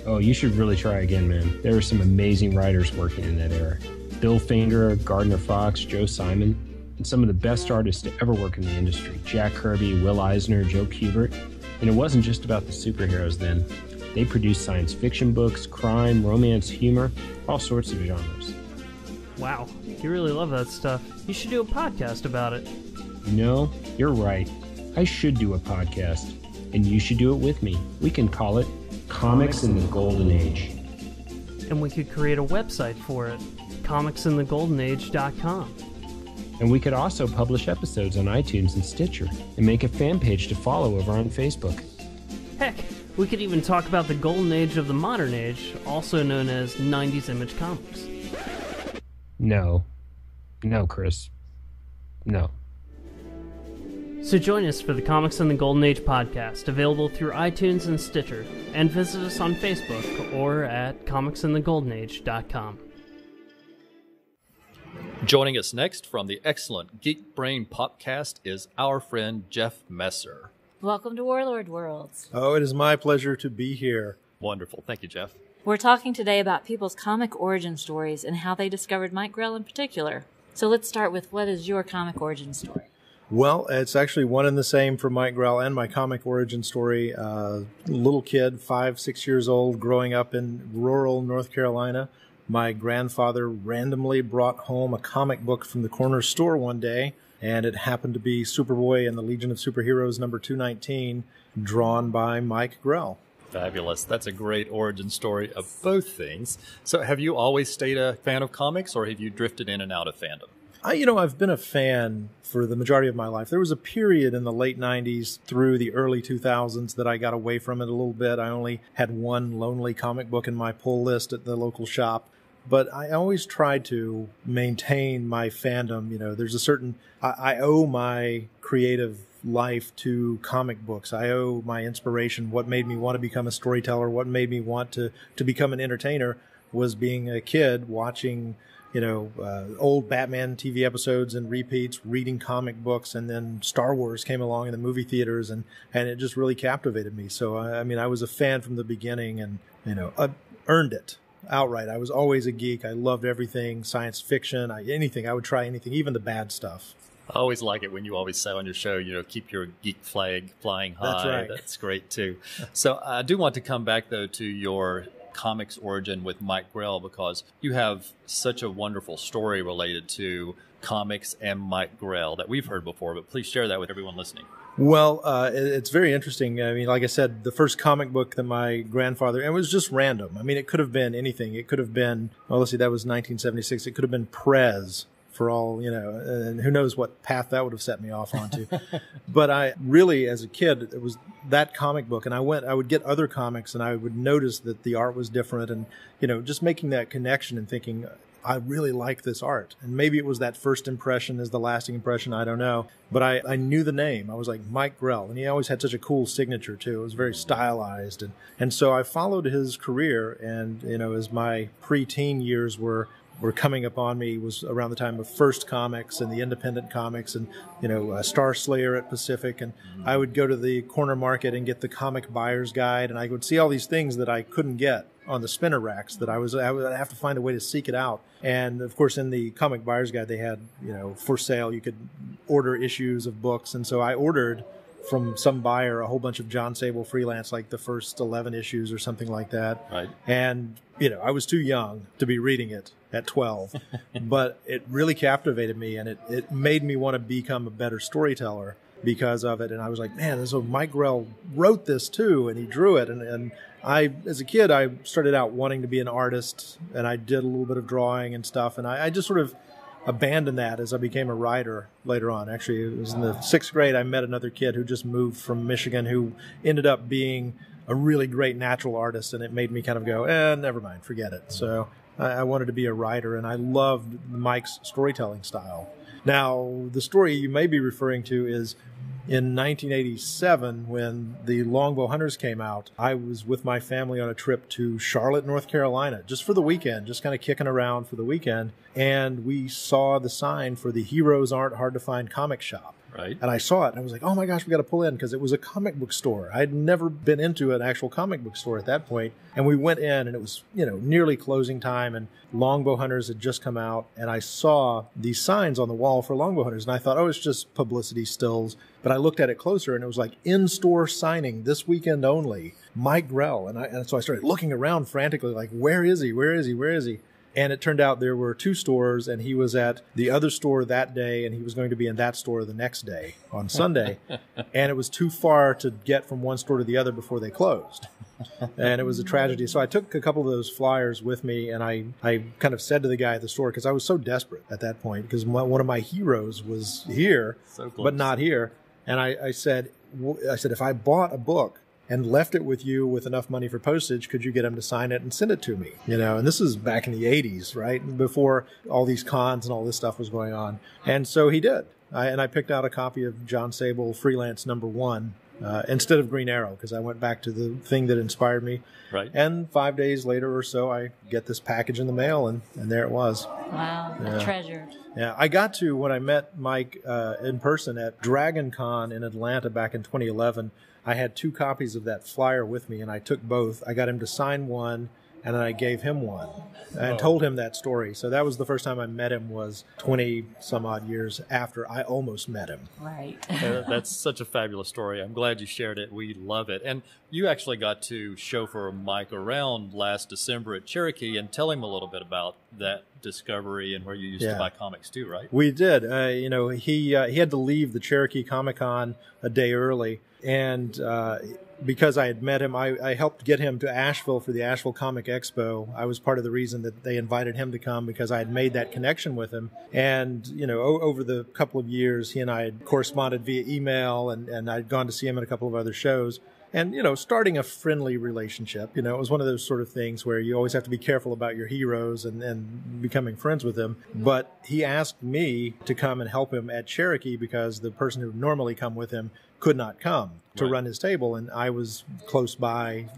S12: Oh, you should really try again, man. There are some amazing writers working in that era. Bill Finger, Gardner Fox, Joe Simon, and some of the best artists to ever work in the industry. Jack Kirby, Will Eisner, Joe Kubert. And it wasn't just about the superheroes then. They produced science fiction books, crime, romance, humor, all sorts of genres.
S11: Wow, you really love that stuff. You should do a podcast about it.
S12: You know, you're right. I should do a podcast, and you should do it with me. We can call it Comics in the Golden Age.
S11: And we could create a website for it, comicsinthegoldenage.com.
S12: And we could also publish episodes on iTunes and Stitcher, and make a fan page to follow over on Facebook.
S11: Heck, we could even talk about the golden age of the modern age, also known as 90s Image Comics.
S12: No. No, Chris. No.
S11: So join us for the Comics in the Golden Age podcast, available through iTunes and Stitcher, and visit us on Facebook or at comicsinthegoldenage.com.
S2: Joining us next from the excellent Geek Brain Popcast is our friend Jeff Messer.
S3: Welcome to Warlord Worlds.
S13: Oh, it is my pleasure to be here.
S2: Wonderful. Thank you, Jeff.
S3: We're talking today about people's comic origin stories and how they discovered Mike Grell in particular. So let's start with, what is your comic origin story?
S13: Well, it's actually one and the same for Mike Grell and my comic origin story. Little kid, 5-6 years old, growing up in rural North Carolina. My grandfather randomly brought home a comic book from the corner store one day, and it happened to be Superboy and the Legion of Superheroes number 219, drawn by Mike Grell.
S2: Fabulous. That's a great origin story of both things. So have you always stayed a fan of comics, or have you drifted in and out of fandom?
S13: I've been a fan for the majority of my life. There was a period in the late 90s through the early 2000s that I got away from it a little bit. I only had one lonely comic book in my pull list at the local shop. But I always tried to maintain my fandom. There's a certain... I owe my creative life to comic books. I owe my inspiration. What made me want to become a storyteller, what made me want to become an entertainer, was being a kid watching... old Batman TV episodes and repeats, reading comic books, and then Star Wars came along in the movie theaters, and it just really captivated me. So, I was a fan from the beginning, and, I earned it outright. I was always a geek. I loved everything, science fiction, anything. I would try anything, even the bad stuff.
S2: I always like it when you always say on your show, keep your geek flag flying high.
S13: That's right.
S2: That's great, too. So I do want to come back, though, to your comics origin with Mike Grell, because you have such a wonderful story related to comics and Mike Grell that we've heard before, but please share that with everyone listening.
S13: Well, it's very interesting. I mean, like I said, the first comic book that my grandfather, and it was just random. I mean, it could have been anything. It could have been, well, let's see, that was 1976. It could have been Prez, for all, and who knows what path that would have set me off onto. But I really, as a kid, it was that comic book. And I would get other comics and I would notice that the art was different and, just making that connection and thinking, I really like this art. And maybe it was that first impression is the lasting impression. I don't know. But I knew the name. I was like, Mike Grell. And he always had such a cool signature, too. It was very stylized. And so I followed his career. And, as my preteen years were coming upon me, was around the time of First Comics and the independent comics and, Star Slayer at Pacific. And I would go to the corner market and get the Comic Buyer's Guide. And I would see all these things that I couldn't get on the spinner racks that I would have to find a way to seek it out. And of course, in the Comic Buyer's Guide, they had, for sale, you could order issues of books. And so I ordered from some buyer a whole bunch of John Sable Freelance, like the first 11 issues or something like that.
S2: Right.
S13: And, I was too young to be reading it at 12, but it really captivated me and it made me want to become a better storyteller because of it. And I was like, man, so Mike Grell wrote this too, and he drew it. And I, as a kid, I started out wanting to be an artist, and I did a little bit of drawing and stuff. And I just sort of abandoned that as I became a writer later on. Actually, it was in the 6th grade, I met another kid who just moved from Michigan who ended up being a really great natural artist, and it made me kind of go, never mind, forget it. So I wanted to be a writer, and I loved Mike's storytelling style. Now, the story you may be referring to is in 1987, when the Longbow Hunters came out. I was with my family on a trip to Charlotte, North Carolina, just for the weekend, just kind of kicking around for the weekend. And we saw the sign for the Heroes Aren't Hard to Find comic shop.
S2: Right.
S13: And I saw it, and I was like, oh my gosh, we got to pull in, because it was a comic book store. I'd never been into an actual comic book store at that point. And we went in, and it was, nearly closing time, and Longbow Hunters had just come out, and I saw these signs on the wall for Longbow Hunters, and I thought, oh, it's just publicity stills. But I looked at it closer, and it was like in-store signing this weekend only, Mike Grell. And so I started looking around frantically, like, where is he? Where is he? Where is he? And it turned out there were 2 stores, and he was at the other store that day, and he was going to be in that store the next day on Sunday. And it was too far to get from one store to the other before they closed. And it was a tragedy. So I took a couple of those flyers with me, and I kind of said to the guy at the store, because I was so desperate at that point, because one of my heroes was here, but not here. And I said, if I bought a book and left it with you with enough money for postage, could you get him to sign it and send it to me? And this is back in the 80s, right? Before all these cons and all this stuff was going on. And so he did. I picked out a copy of John Sable Freelance #1 instead of Green Arrow, because I went back to the thing that inspired me.
S2: Right.
S13: And 5 days later or so, I get this package in the mail, and there it was.
S3: Wow,
S13: Yeah.
S3: a treasure.
S13: Yeah, I got to, when I met Mike in person at Dragon Con in Atlanta back in 2011, I had 2 copies of that flyer with me, and I took both. I got him to sign one, and then I gave him one and told him that story. So that was the first time I met him, was 20 some odd years after I almost met him.
S3: Right.
S2: That's such a fabulous story. I'm glad you shared it. We love it. And you actually got to chauffeur Mike around last December at Cherokee and tell him a little bit about that discovery and where you used to buy comics too, right?
S13: We did. He had to leave the Cherokee Comic-Con a day early. And because I had met him, I helped get him to Asheville for the Asheville Comic Expo. I was part of the reason that they invited him to come, because I had made that connection with him. And, over the couple of years, he and I had corresponded via email, and I'd gone to see him at a couple of other shows. And, starting a friendly relationship, it was one of those sort of things where you always have to be careful about your heroes and becoming friends with them. But he asked me to come and help him at Cherokee, because the person who would normally come with him could not come to run his table. And I was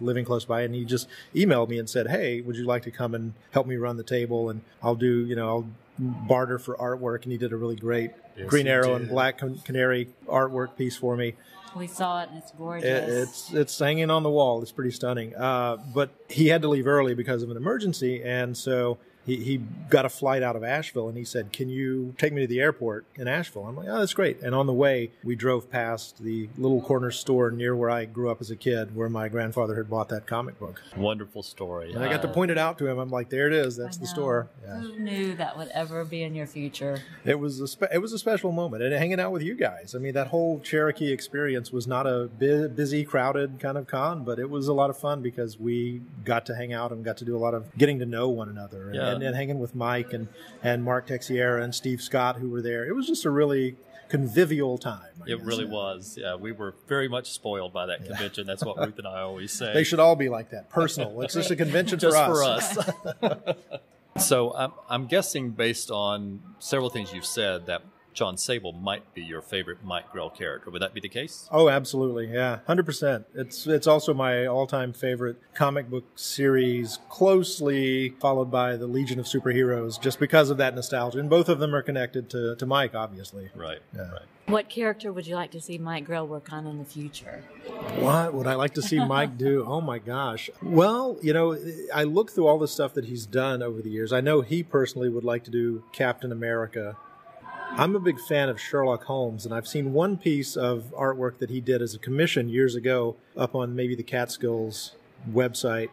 S13: living close by, and he just emailed me and said, hey, would you like to come and help me run the table? And I'll barter for artwork. And he did a really great Green Arrow and Black Canary artwork piece for me.
S3: We saw it, and it's gorgeous.
S13: It's hanging on the wall. It's pretty stunning. But he had to leave early because of an emergency, and so he got a flight out of Asheville, and he said, "Can you take me to the airport in Asheville?" I'm like, "Oh, that's great." And on the way, we drove past the little corner store near where I grew up as a kid, where my grandfather had bought that comic book.
S2: Wonderful story.
S13: And I got to point it out to him. I'm like, "There it is. That's the store." Yeah.
S3: Who knew that would ever be in your future?
S13: It was a special moment, and hanging out with you guys. I mean, that whole Cherokee experience was not a busy, crowded kind of con, but it was a lot of fun because we got to hang out and got to do a lot of getting to know one another, and hanging with Mike and Mark Texiera and Steve Scott, who were there. It was just a really convivial time.
S2: It really was. Yeah, we were very much spoiled by that convention. That's what Ruth and I always say.
S13: They should all be like that. Personal. It's just a convention
S2: just
S13: for us.
S2: For us. So I'm guessing, based on several things you've said, that John Sable might be your favorite Mike Grell character. Would that be the case?
S13: Oh, absolutely. Yeah, 100%. It's also my all-time favorite comic book series, closely followed by the Legion of Superheroes, just because of that nostalgia. And both of them are connected to Mike, obviously.
S2: Right.
S13: Yeah.
S2: Right.
S3: What character would you like to see Mike Grell work on in the future?
S13: What would I like to see Mike do? Oh, my gosh. Well, I look through all the stuff that he's done over the years. I know he personally would like to do Captain America. I'm a big fan of Sherlock Holmes, and I've seen one piece of artwork that he did as a commission years ago up on maybe the Catskills website.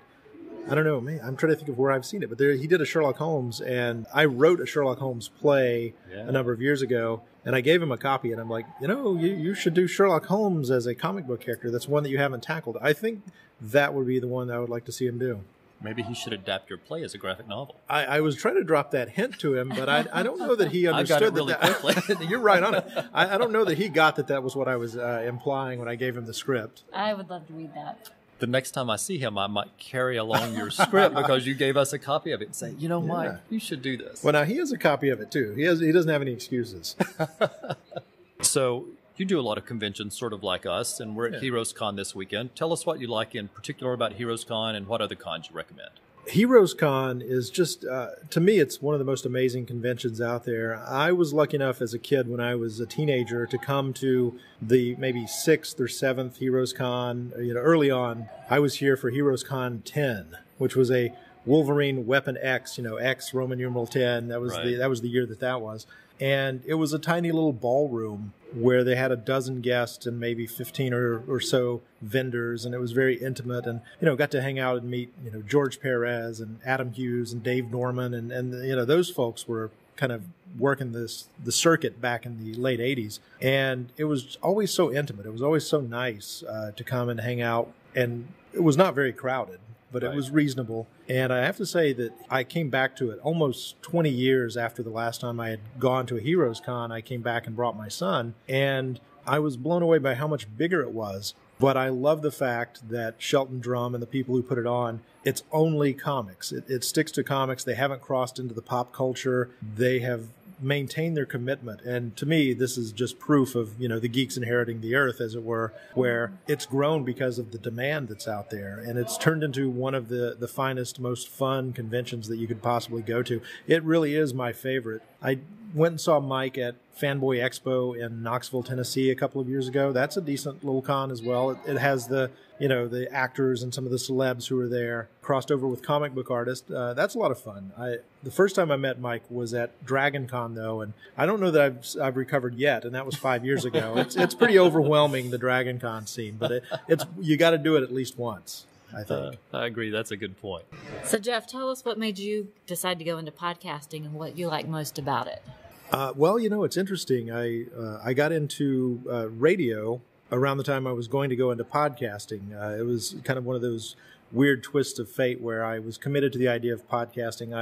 S13: I don't know, man, I'm trying to think of where I've seen it, but he did a Sherlock Holmes, and I wrote a Sherlock Holmes play a number of years ago, and I gave him a copy, and I'm like, you should do Sherlock Holmes as a comic book character. That's one that you haven't tackled. I think that would be the one that I would like to see him do.
S2: Maybe he should adapt your play as a graphic novel.
S13: I was trying to drop that hint to him, but I don't know that he understood.
S2: I got it really quickly.
S13: You're right on it. I don't know that he got that was what I was implying when I gave him the script.
S3: I would love to read that.
S2: The next time I see him, I might carry along your script because you gave us a copy of it and say, Mike, you should do this.
S13: Well, now he has a copy of it too. He doesn't have any excuses.
S2: So you do a lot of conventions sort of like us, and we're at Heroes Con this weekend. Tell us what you like in particular about Heroes Con and what other cons you recommend.
S13: Heroes Con is just, to me, it's one of the most amazing conventions out there. I was lucky enough as a kid when I was a teenager to come to the maybe 6th or 7th Heroes Con. Early on, I was here for Heroes Con 10, which was a Wolverine Weapon X, X Roman numeral 10. That was the year that was. And it was a tiny little ballroom where they had a dozen guests and maybe 15 or so vendors, and it was very intimate, and got to hang out and meet George Perez and Adam Hughes and Dave Norman, and those folks were kind of working the circuit back in the late 80s, and it was always so intimate. It was always so nice to come and hang out, and it was not very crowded, but it was reasonable. And I have to say that I came back to it almost 20 years after the last time I had gone to a Heroes Con. I came back and brought my son, and I was blown away by how much bigger it was. But I love the fact that Shelton Drum and the people who put it on, it's only comics. It sticks to comics. They haven't crossed into the pop culture. They have maintain their commitment. And to me, this is just proof of, the geeks inheriting the earth, as it were, where it's grown because of the demand that's out there. And it's turned into one of the finest, most fun conventions that you could possibly go to. It really is my favorite. I went and saw Mike at Fanboy Expo in Knoxville, Tennessee a couple of years ago. That's a decent little con as well. It has the actors and some of the celebs who are there, crossed over with comic book artists. That's a lot of fun. The first time I met Mike was at Dragon Con, though, and I don't know that I've recovered yet, and that was 5 years ago. It's pretty overwhelming, the Dragon Con scene, but you got to do it at least once, I think.
S2: I agree. That's a good point.
S3: So, Jeff, tell us what made you decide to go into podcasting and what you like most about it.
S13: Well, it's interesting. I got into radio around the time I was going to go into podcasting. It was kind of one of those weird twists of fate where I was committed to the idea of podcasting.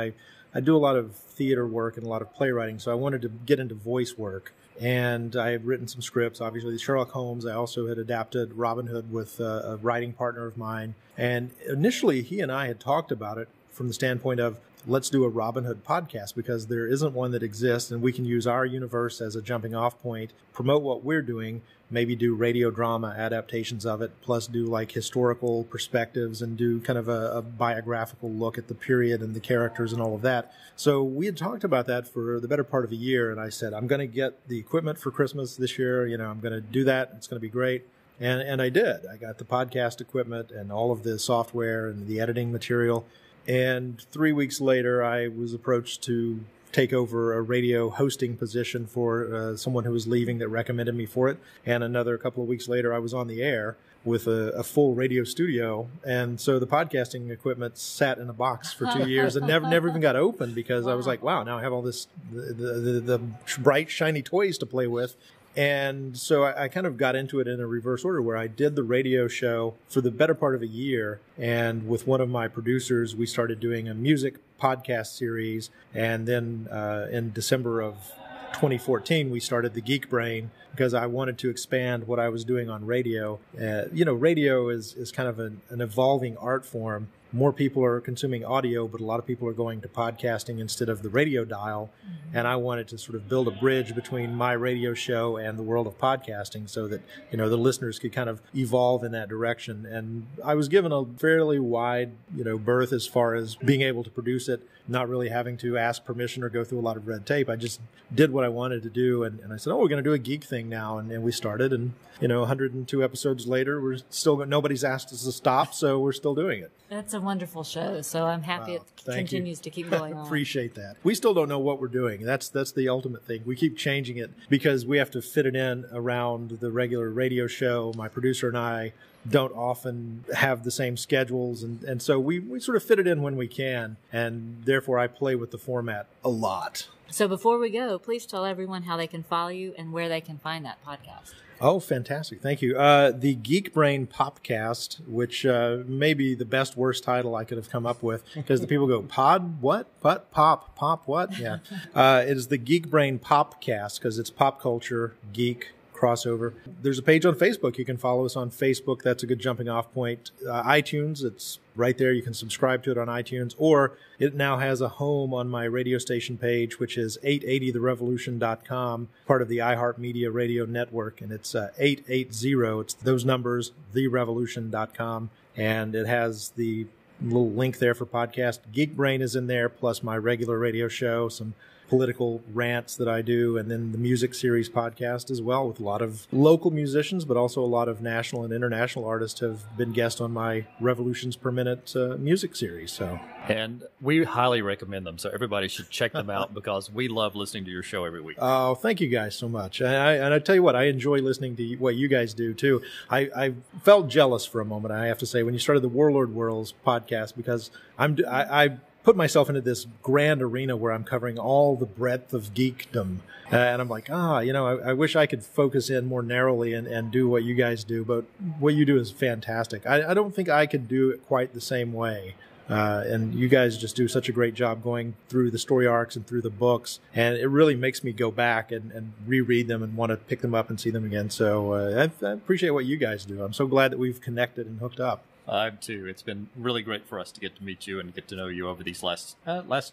S13: I do a lot of theater work and a lot of playwriting, so I wanted to get into voice work. And I had written some scripts, obviously Sherlock Holmes. I also had adapted Robin Hood with a writing partner of mine. And initially, he and I had talked about it from the standpoint of, let's do a Robin Hood podcast, because there isn't one that exists, and we can use our universe as a jumping off point, promote what we're doing, maybe do radio drama adaptations of it, plus do like historical perspectives and do kind of a biographical look at the period and the characters and all of that. So we had talked about that for the better part of a year, and I said, I'm going to get the equipment for Christmas this year. I'm going to do that. It's going to be great. And I did. I got the podcast equipment and all of the software and the editing material. And 3 weeks later, I was approached to take over a radio hosting position for someone who was leaving that recommended me for it. And another couple of weeks later, I was on the air with a full radio studio. And so the podcasting equipment sat in a box for 2 years and never even got opened, because I was like, wow, now I have all this, the bright, shiny toys to play with. And so I kind of got into it in a reverse order, where I did the radio show for the better part of a year. And with one of my producers, we started doing a music podcast series. And then in December of 2014, we started the Geek Brain, because I wanted to expand what I was doing on radio. Radio is kind of an evolving art form. More people are consuming audio, but a lot of people are going to podcasting instead of the radio dial. Mm-hmm. And I wanted to sort of build a bridge between my radio show and the world of podcasting, so that, the listeners could kind of evolve in that direction. And I was given a fairly wide, berth as far as being able to produce it, not really having to ask permission or go through a lot of red tape. I just did what I wanted to do. And I said, we're going to do a geek thing now. And we started, and, 102 episodes later, we're still, nobody's asked us to stop, so we're still doing it.
S3: That's a wonderful show, so I'm happy it continues to keep going on.
S13: Appreciate that. We still don't know what we're doing. That's the ultimate thing. We keep changing it because we have to fit it in around the regular radio show. My producer and I don't often have the same schedules, and so we sort of fit it in when we can, and therefore I play with the format a lot.
S3: So before we go, please tell everyone how they can follow you and where they can find that podcast.
S13: Oh, fantastic. Thank you. The Geek Brain Popcast, which may be the best, worst title I could have come up with, because the people go, pod what? Pop what? Yeah. It is the Geek Brain Popcast, because it's pop culture, geek, crossover. There's a page on Facebook. You can follow us on Facebook. That's a good jumping off point. iTunes, it's right there. You can subscribe to it on iTunes, or it now has a home on my radio station page, which is 880therevolution.com, part of the iHeartMedia Radio Network, and it's 880. It's those numbers, therevolution.com, and it has the little link there for podcast. Geek Brain is in there, plus my regular radio show, some political rants that I do, and then the music series podcast as well, with a lot of local musicians, but also a lot of national and international artists have been guests on my Revolutions Per Minute music series.
S2: And we highly recommend them, so everybody should check them out, because we love listening to your show every week.
S13: Oh, thank you guys so much. And I tell you what, I enjoy listening to what you guys do too. I felt jealous for a moment, I have to say, when you started the Warlord Worlds podcast, because I put myself into this grand arena where I'm covering all the breadth of geekdom. And I'm like, I wish I could focus in more narrowly and do what you guys do. But what you do is fantastic. I don't think I could do it quite the same way. And you guys just do such a great job going through the story arcs and through the books. And it really makes me go back and reread them and want to pick them up and see them again. So I appreciate what you guys do. I'm so glad that we've connected and hooked up.
S2: I too. It's been really great for us to get to meet you and get to know you over these last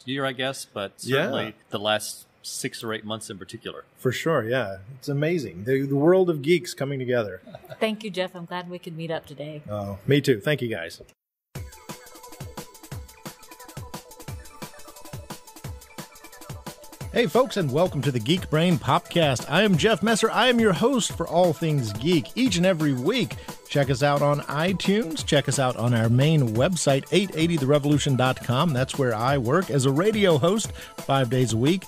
S2: year, I guess, but certainly the last 6 or 8 months in particular.
S13: For sure, yeah. It's amazing. The world of geeks coming together.
S3: Thank you, Jeff. I'm glad we could meet up today.
S13: Oh, me too. Thank you, guys. Hey, folks, and welcome to the Geek Brain Popcast. I am Jeff Messer. I am your host for all things geek each and every week. Check us out on iTunes. Check us out on our main website, 880therevolution.com. That's where I work as a radio host 5 days a week.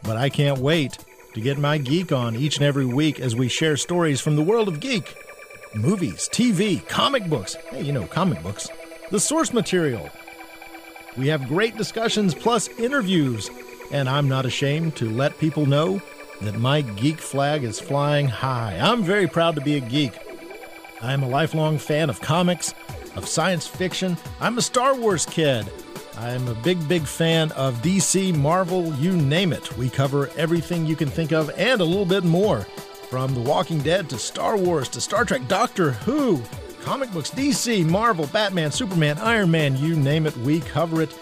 S13: But I can't wait to get my geek on each and every week as we share stories from the world of geek. Movies, TV, comic books. Hey, comic books. The source material. We have great discussions plus interviews. And I'm not ashamed to let people know that my geek flag is flying high. I'm very proud to be a geek. I am a lifelong fan of comics, of science fiction. I'm a Star Wars kid. I'm a big fan of DC, Marvel, you name it. We cover everything you can think of and a little bit more. From The Walking Dead to Star Wars to Star Trek, Doctor Who, comic books, DC, Marvel, Batman, Superman, Iron Man, you name it, we cover it.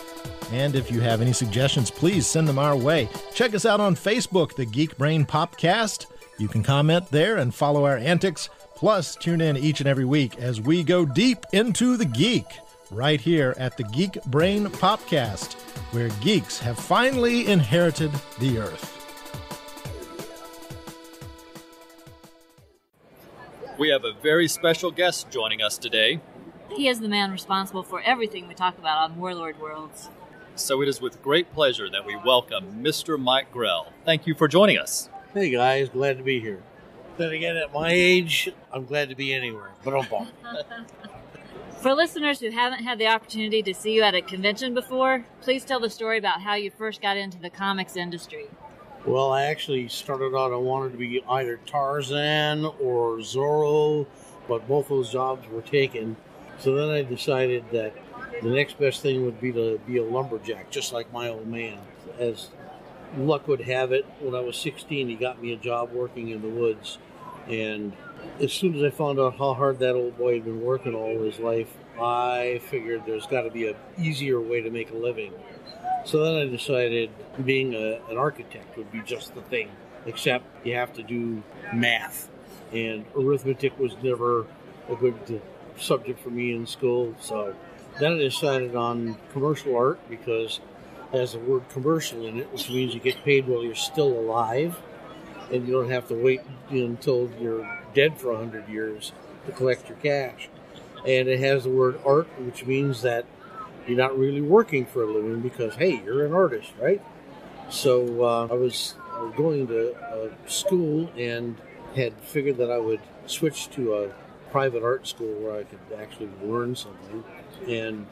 S13: And if you have any suggestions, please send them our way. Check us out on Facebook, the Geek Brain Popcast. You can comment there and follow our antics. Plus, tune in each and every week as we go deep into the geek, right here at the Geek Brain Popcast, where geeks have finally inherited the earth.
S2: We have a very special guest joining us today.
S3: He is the man responsible for everything we talk about on Warlord Worlds.
S2: So it is with great pleasure that we welcome Mr. Mike Grell. Thank you for joining us.
S1: Hey guys, glad to be here. Then again, at my age, I'm glad to be anywhere, but I'm bummed.
S3: For listeners who haven't had the opportunity to see you at a convention before, please tell the story about how you first got into the comics industry.
S1: Well, I actually started out, I wanted to be either Tarzan or Zorro, but both those jobs were taken. So then I decided that the next best thing would be to be a lumberjack, just like my old man. As luck would have it, when I was 16, he got me a job working in the woods. And as soon as I found out how hard that old boy had been working all his life, I figured there's got to be an easier way to make a living. So then I decided being an architect would be just the thing, except you have to do math. And arithmetic was never a good subject for me in school. So then I decided on commercial art because it has the word commercial in it, which means you get paid while you're still alive. And you don't have to wait until you're dead for 100 years to collect your cash. And it has the word art, which means that you're not really working for a living because, hey, you're an artist, right? So I was going to school and had figured that I would switch to a private art school where I could actually learn something. And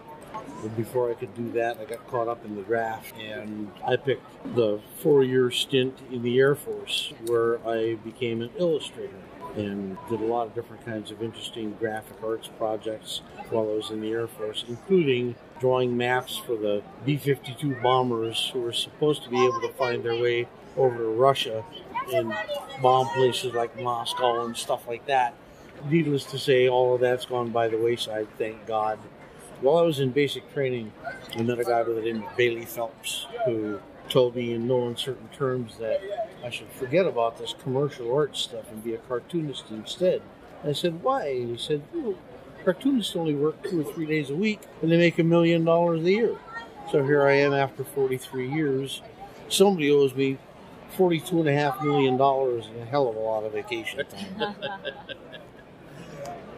S1: before I could do that, I got caught up in the draft, and I picked the 4-year stint in the Air Force where I became an illustrator and did a lot of different kinds of interesting graphic arts projects while I was in the Air Force, including drawing maps for the B-52 bombers who were supposed to be able to find their way over to Russia and bomb places like Moscow and stuff like that. Needless to say, all of that's gone by the wayside, thank God. While I was in basic training, I met a guy by the name of Bailey Phelps who told me in no uncertain terms that I should forget about this commercial art stuff and be a cartoonist instead. And I said, why? And he said, well, cartoonists only work 2 or 3 days a week and they make $1 million a year. So here I am after 43 years. Somebody owes me $42.5 million and a hell of a lot of vacation time.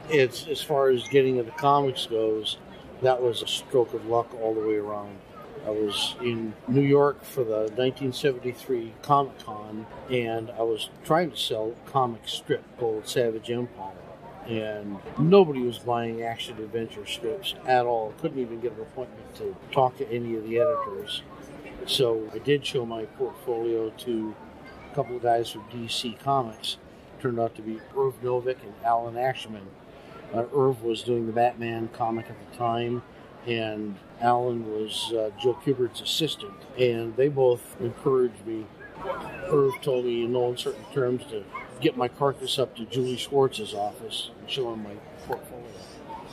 S1: It's, as far as getting into comics goes, that was a stroke of luck all the way around. I was in New York for the 1973 Comic Con, and I was trying to sell a comic strip called Savage Empire. And nobody was buying action-adventure strips at all. Couldn't even get an appointment to talk to any of the editors. So I did show my portfolio to a couple of guys from DC Comics. Turned out to be Irv Novick and Alan Ashman. Irv was doing the Batman comic at the time, and Alan was Joe Kubert's assistant, and they both encouraged me. Irv told me in no uncertain terms to get my carcass up to Julie Schwartz's office and show him my portfolio,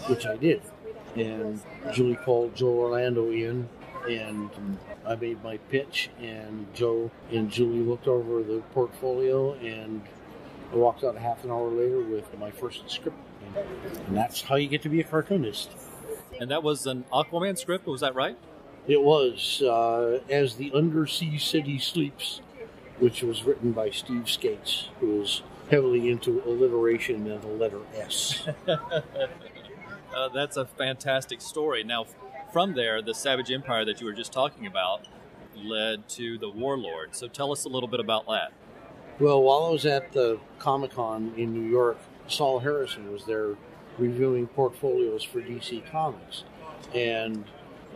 S1: which I did. And Julie called Joe Orlando in, and I made my pitch, and Joe and Julie looked over the portfolio, and I walked out a half an hour later with my first script. And that's how you get to be a cartoonist.
S2: And that was an Aquaman script, was that right?
S1: It was As the Undersea City Sleeps, which was written by Steve Skates, who was heavily into alliteration and the letter S.
S2: That's a fantastic story. Now, from there, the Savage Empire that you were just talking about led to the Warlord. So tell us a little bit about that.
S1: Well, while I was at the Comic-Con in New York, Saul Harrison was there reviewing portfolios for DC Comics. And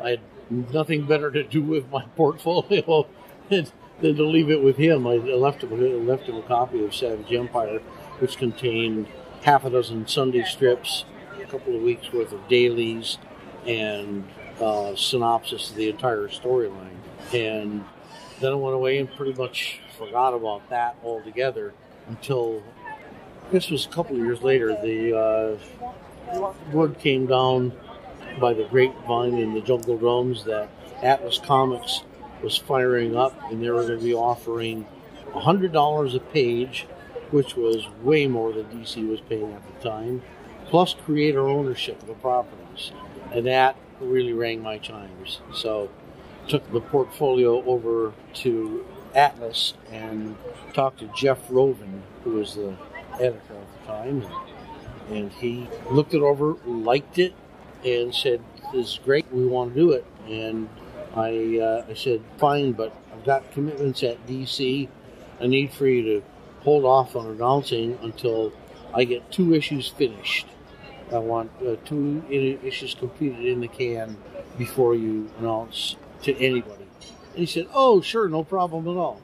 S1: I had nothing better to do with my portfolio than to leave it with him. I left him a copy of Savage Empire, which contained half a dozen Sunday strips, a couple of weeks' worth of dailies, and synopsis of the entire storyline. And then I went away and pretty much forgot about that altogether until, this was a couple of years later, the word came down by the grapevine in the Jungle Drums that Atlas Comics was firing up and they were going to be offering $100 a page, which was way more than DC was paying at the time, plus creator ownership of the properties. And that really rang my chimes. So took the portfolio over to Atlas and talked to Jeff Rovin, who was the editor at the time, and he looked it over, liked it, and said, "This is great. We want to do it." And I said, "Fine, but I've got commitments at DC. I need for you to hold off on announcing until I get 2 issues finished. I want 2 issues completed in the can before you announce to anybody." And he said, "Oh, sure, no problem at all."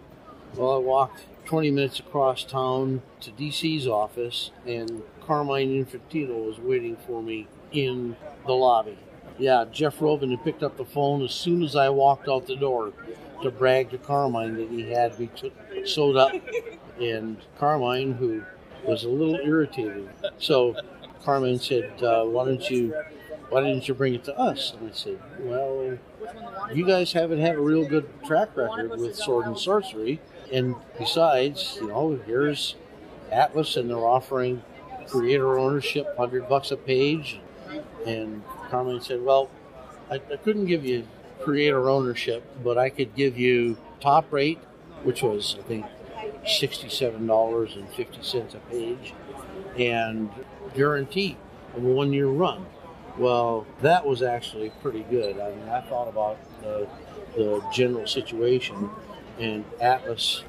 S1: Well, I walked 20 minutes across town to DC's office, and Carmine Infantino was waiting for me in the lobby. Yeah, Jeff Robin had picked up the phone as soon as I walked out the door to brag to Carmine that he had me sewed up. And Carmine, who was a little irritated, so Carmine said, why didn't you bring it to us?" And I said, "Well, you guys haven't had a real good track record with sword and sorcery. And besides, here's Atlas, and they're offering creator ownership, $100 a page." And Carmine said, "Well, I couldn't give you creator ownership, but I could give you top rate, which was, I think, $67.50 a page, and guarantee of a 1-year run." Well, that was actually pretty good. I mean, I thought about the general situation, and Atlas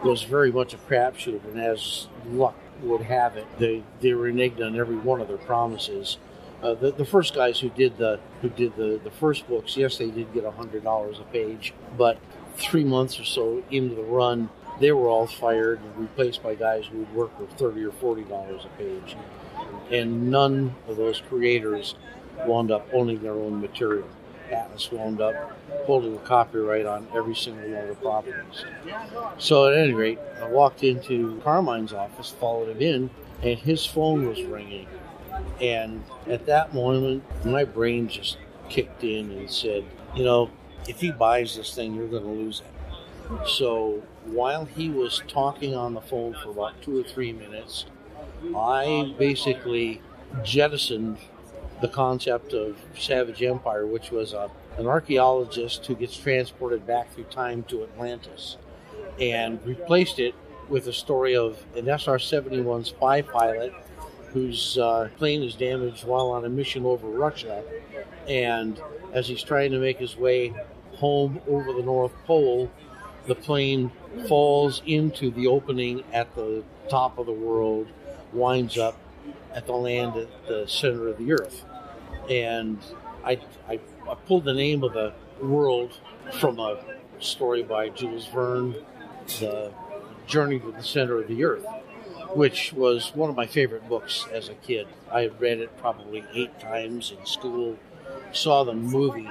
S1: was very much a crapshoot, and as luck would have it, they reneged on every one of their promises. The first guys who did the first books, yes, they did get $100 a page, but 3 months or so into the run, they were all fired and replaced by guys who would work for $30 or $40 a page. And none of those creators wound up owning their own material. Atlas wound up holding the copyright on every single one of the properties. So at any rate, I walked into Carmine's office, followed him in, and his phone was ringing. And at that moment, my brain just kicked in and said, if he buys this thing, you're going to lose it. So while he was talking on the phone for about 2 or 3 minutes, I basically jettisoned the concept of Savage Empire, which was an archaeologist who gets transported back through time to Atlantis, and replaced it with a story of an SR-71 spy pilot whose plane is damaged while on a mission over Russia, and as he's trying to make his way home over the North Pole, the plane falls into the opening at the top of the world, winds up at the land at the center of the earth. And I pulled the name of the world from a story by Jules Verne, The Journey to the Center of the Earth, which was one of my favorite books as a kid. I had read it probably 8 times in school, saw the movie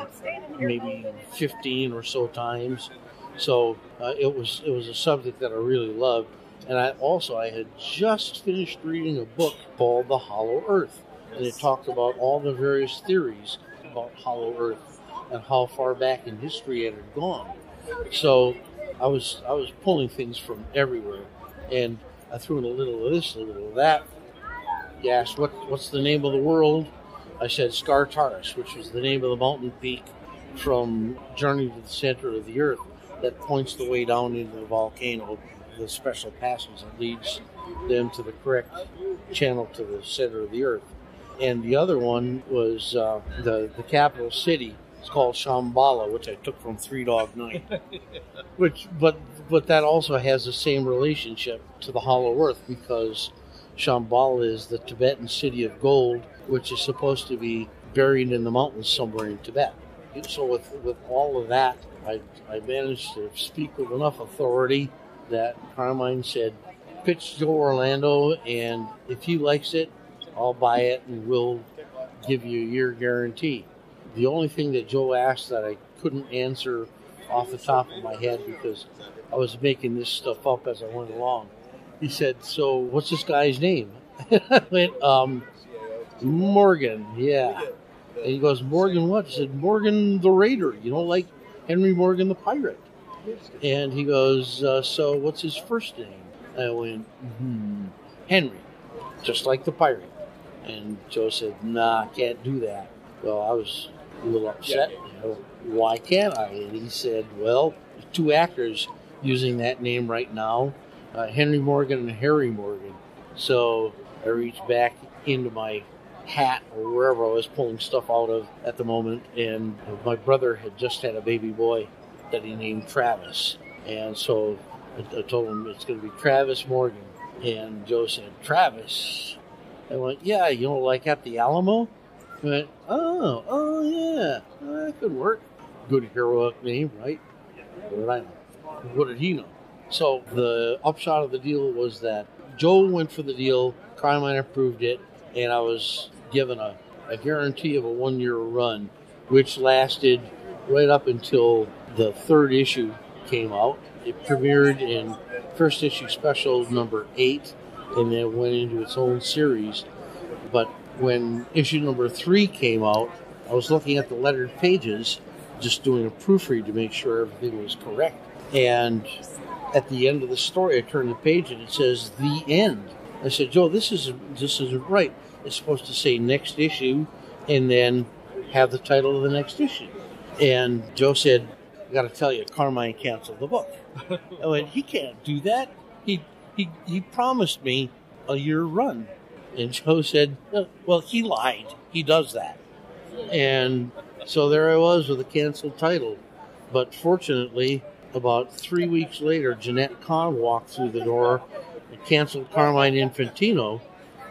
S1: maybe 15 or so times. So it was a subject that I really loved. And I had just finished reading a book called The Hollow Earth. And it talked about all the various theories about Hollow Earth and how far back in history it had gone. So I was pulling things from everywhere. And I threw in a little of this, a little of that. He asked, what's the name of the world? I said Skartaris, which was the name of the mountain peak from Journey to the Center of the Earth that points the way down into the volcano, the special passage that leads them to the correct channel to the center of the Earth. And the other one was the capital city. It's called Shambhala, which I took from Three Dog Night. But that also has the same relationship to the Hollow Earth, because Shambhala is the Tibetan city of gold, which is supposed to be buried in the mountains somewhere in Tibet. So with all of that, I managed to speak with enough authority that Carmine said, pitch Joe Orlando, and if he likes it, I'll buy it and we'll give you a year guarantee. The only thing that Joe asked that I couldn't answer off the top of my head, because I was making this stuff up as I went along, he said, so what's this guy's name? I went, Morgan, yeah. And he goes, Morgan what? I said, Morgan the Raider, like Henry Morgan the pirate. And he goes, so what's his first name? I went, Henry, just like the pirate. And Joe said, nah, I can't do that. Well, I was a little upset. Why can't I? And he said, well, 2 actors using that name right now, Henry Morgan and Harry Morgan. So I reached back into my hat or wherever I was pulling stuff out of at the moment, and my brother had just had a baby boy that he named Travis. And so I told him it's going to be Travis Morgan. And Joe said, Travis? I went, yeah, like at the Alamo? I went, oh yeah, that could work. Good heroic name, right? What did I know? What did he know? So the upshot of the deal was that Joe went for the deal, Carmine approved it, and I was given a guarantee of a 1-year run, which lasted right up until the 3rd issue came out. It premiered in first issue special number 8, and then went into its own series. But when issue number 3 came out, I was looking at the lettered pages, just doing a proofread to make sure everything was correct. And at the end of the story, I turned the page and it says "The End." I said, Joe, this isn't right. It's supposed to say next issue and then have the title of the next issue. And Joe said, I got to tell you, Carmine canceled the book. I went, he can't do that. He promised me a year run. And Joe said, well, he lied. He does that. And so there I was with a canceled title. But fortunately, about 3 weeks later, Jeanette Kahn walked through the door and canceled Carmine Infantino.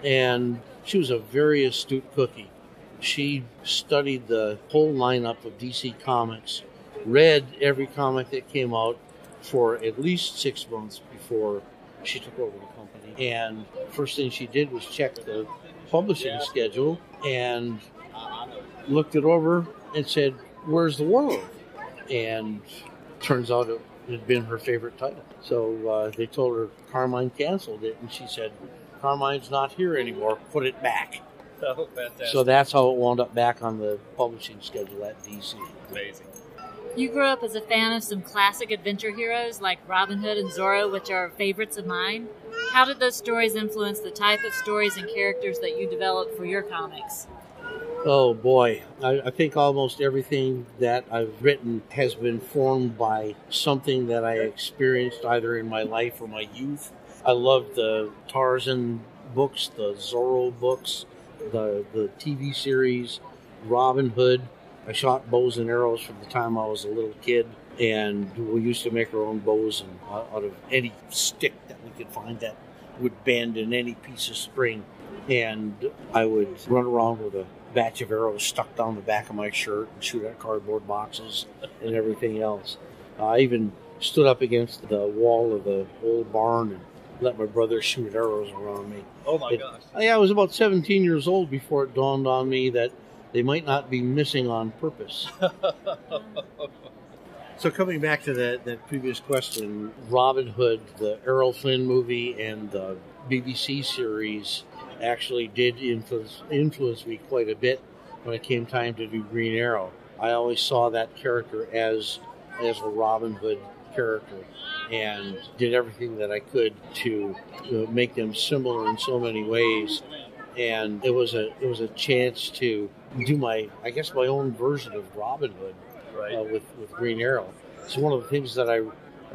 S1: And she was a very astute cookie. She studied the whole lineup of DC Comics, read every comic that came out for at least 6 months before she took over the company. And first thing she did was check the publishing schedule and looked it over and said, where's the Warlord? And turns out it had been her favorite title. So they told her Carmine canceled it, and she said, Carmine's not here anymore, put it back.
S4: Oh, fantastic.
S1: So that's how it wound up back on the publishing schedule at DC.
S4: Amazing.
S3: You grew up as a fan of some classic adventure heroes like Robin Hood and Zorro, which are favorites of mine. How did those stories influence the type of stories and characters that you developed for your comics?
S1: Oh boy, I think almost everything that I've written has been formed by something that I experienced either in my life or my youth. I loved the Tarzan books, the Zorro books, the TV series, Robin Hood. I shot bows and arrows from the time I was a little kid, and we used to make our own bows out of any stick that we could find that would bend in any piece of string. And I would run around with a batch of arrows stuck down the back of my shirt and shoot at cardboard boxes and everything else. I even stood up against the wall of the old barn and let my brother shoot arrows around me.
S4: Oh my gosh.
S1: I was about 17 years old before it dawned on me that they might not be missing on purpose. So coming back to that previous question, Robin Hood, the Errol Flynn movie, and the BBC series actually did influence me quite a bit when it came time to do Green Arrow. I always saw that character as a Robin Hood character and did everything that I could to make them similar in so many ways. And it was a chance to do my own version of Robin Hood, right, with Green Arrow. So one of the things that I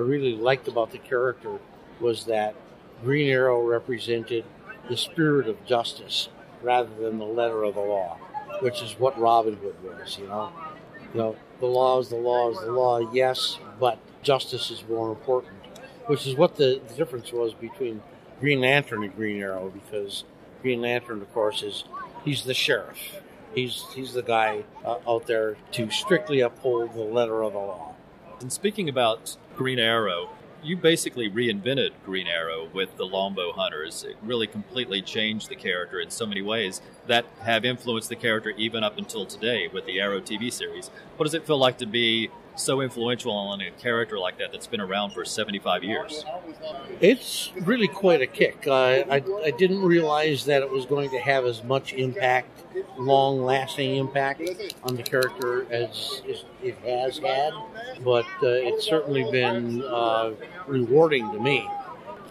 S1: really liked about the character was that Green Arrow represented the spirit of justice rather than the letter of the law, which is what Robin Hood was. You know, the law is the law is the law, yes, but justice is more important, which is what the difference was between Green Lantern and Green Arrow, because Green Lantern, of course, he's the sheriff. He's the guy out there to strictly uphold the letter of the law.
S2: And speaking about Green Arrow, you basically reinvented Green Arrow with the Longbow Hunters. It really completely changed the character in so many ways that have influenced the character even up until today with the Arrow TV series. What does it feel like to be so influential on a character like that that's been around for 75 years?
S1: It's really quite a kick. I didn't realize that it was going to have as much impact, long-lasting impact on the character as it has had, but it's certainly been rewarding to me.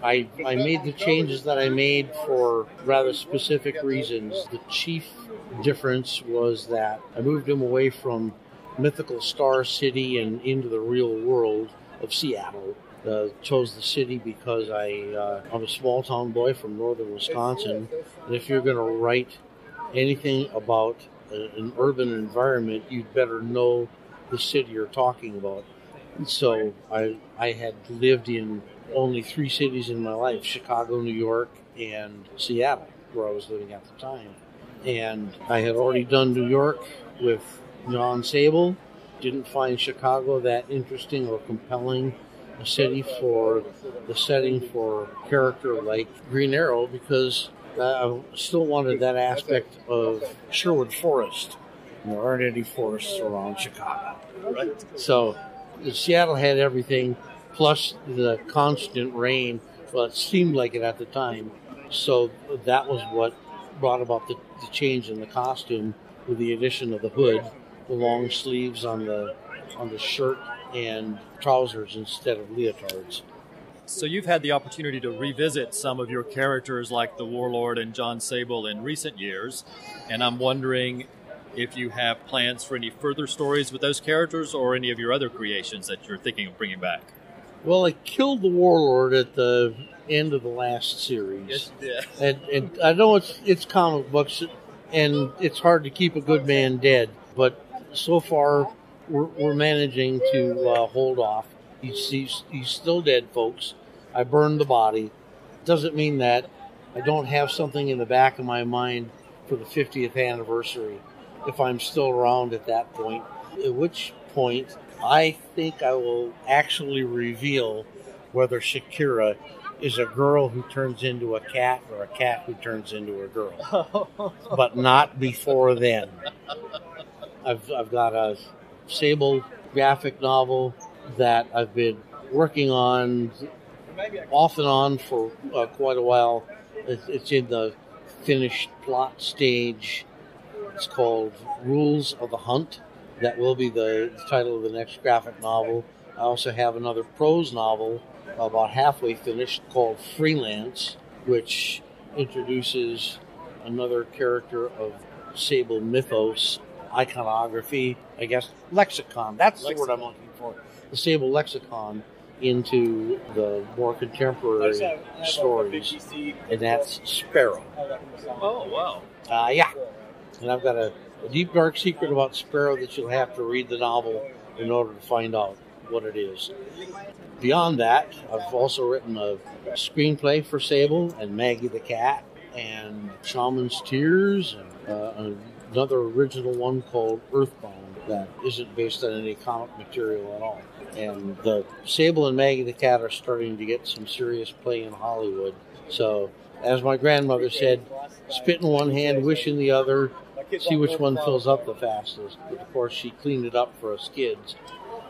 S1: I made the changes that I made for rather specific reasons. The chief difference was that I moved him away from mythical Star City and into the real world of Seattle. Chose the city because I'm a small town boy from northern Wisconsin, and if you're going to write anything about an urban environment, you'd better know the city you're talking about. So I had lived in only 3 cities in my life: Chicago, New York, and Seattle, where I was living at the time. And I had already done New York with John Sable. Didn't find Chicago that interesting or compelling a city for the setting for a character like Green Arrow, because I still wanted that aspect of Sherwood Forest. There aren't any forests around Chicago. Right. So Seattle had everything, plus the constant rain. Well, it seemed like it at the time. So that was what brought about the change in the costume, with the addition of the hood, the long sleeves on the shirt, and trousers instead of leotards.
S2: So you've had the opportunity to revisit some of your characters like the Warlord and John Sable in recent years, and I'm wondering if you have plans for any further stories with those characters or any of your other creations that you're thinking of bringing back.
S1: Well, I killed the Warlord at the end of the last series.
S2: Yes, you did.
S1: And I know it's comic books, and it's hard to keep a good man dead, but so far we're managing to hold off. He's still dead, folks. I burned the body. Doesn't mean that I don't have something in the back of my mind for the 50th anniversary, if I'm still around at that point. At which point, I think I will actually reveal whether Shakira is a girl who turns into a cat or a cat who turns into a girl. But not before then. I've got a Sable graphic novel that I've been working on off and on for quite a while. It's in the finished plot stage. It's called Rules of the Hunt. That will be the title of the next graphic novel. I also have another prose novel about halfway finished called Freelance, which introduces another character of Sable mythos, iconography, I guess, lexicon. That's the word I'm looking for. The Sable lexicon into the more contemporary stories, and that's Sparrow.
S2: Oh, wow.
S1: Yeah. And I've got a deep, dark secret about Sparrow that you'll have to read the novel in order to find out what it is. Beyond that, I've also written a screenplay for Sable and Maggie the Cat and Shaman's Tears, and another original one called Earthbound that isn't based on any comic material at all. And the Sable and Maggie the Cat are starting to get some serious play in Hollywood. So, as my grandmother said, spit in one hand, wish in the other, see which one fills up the fastest. But of course, she cleaned it up for us kids.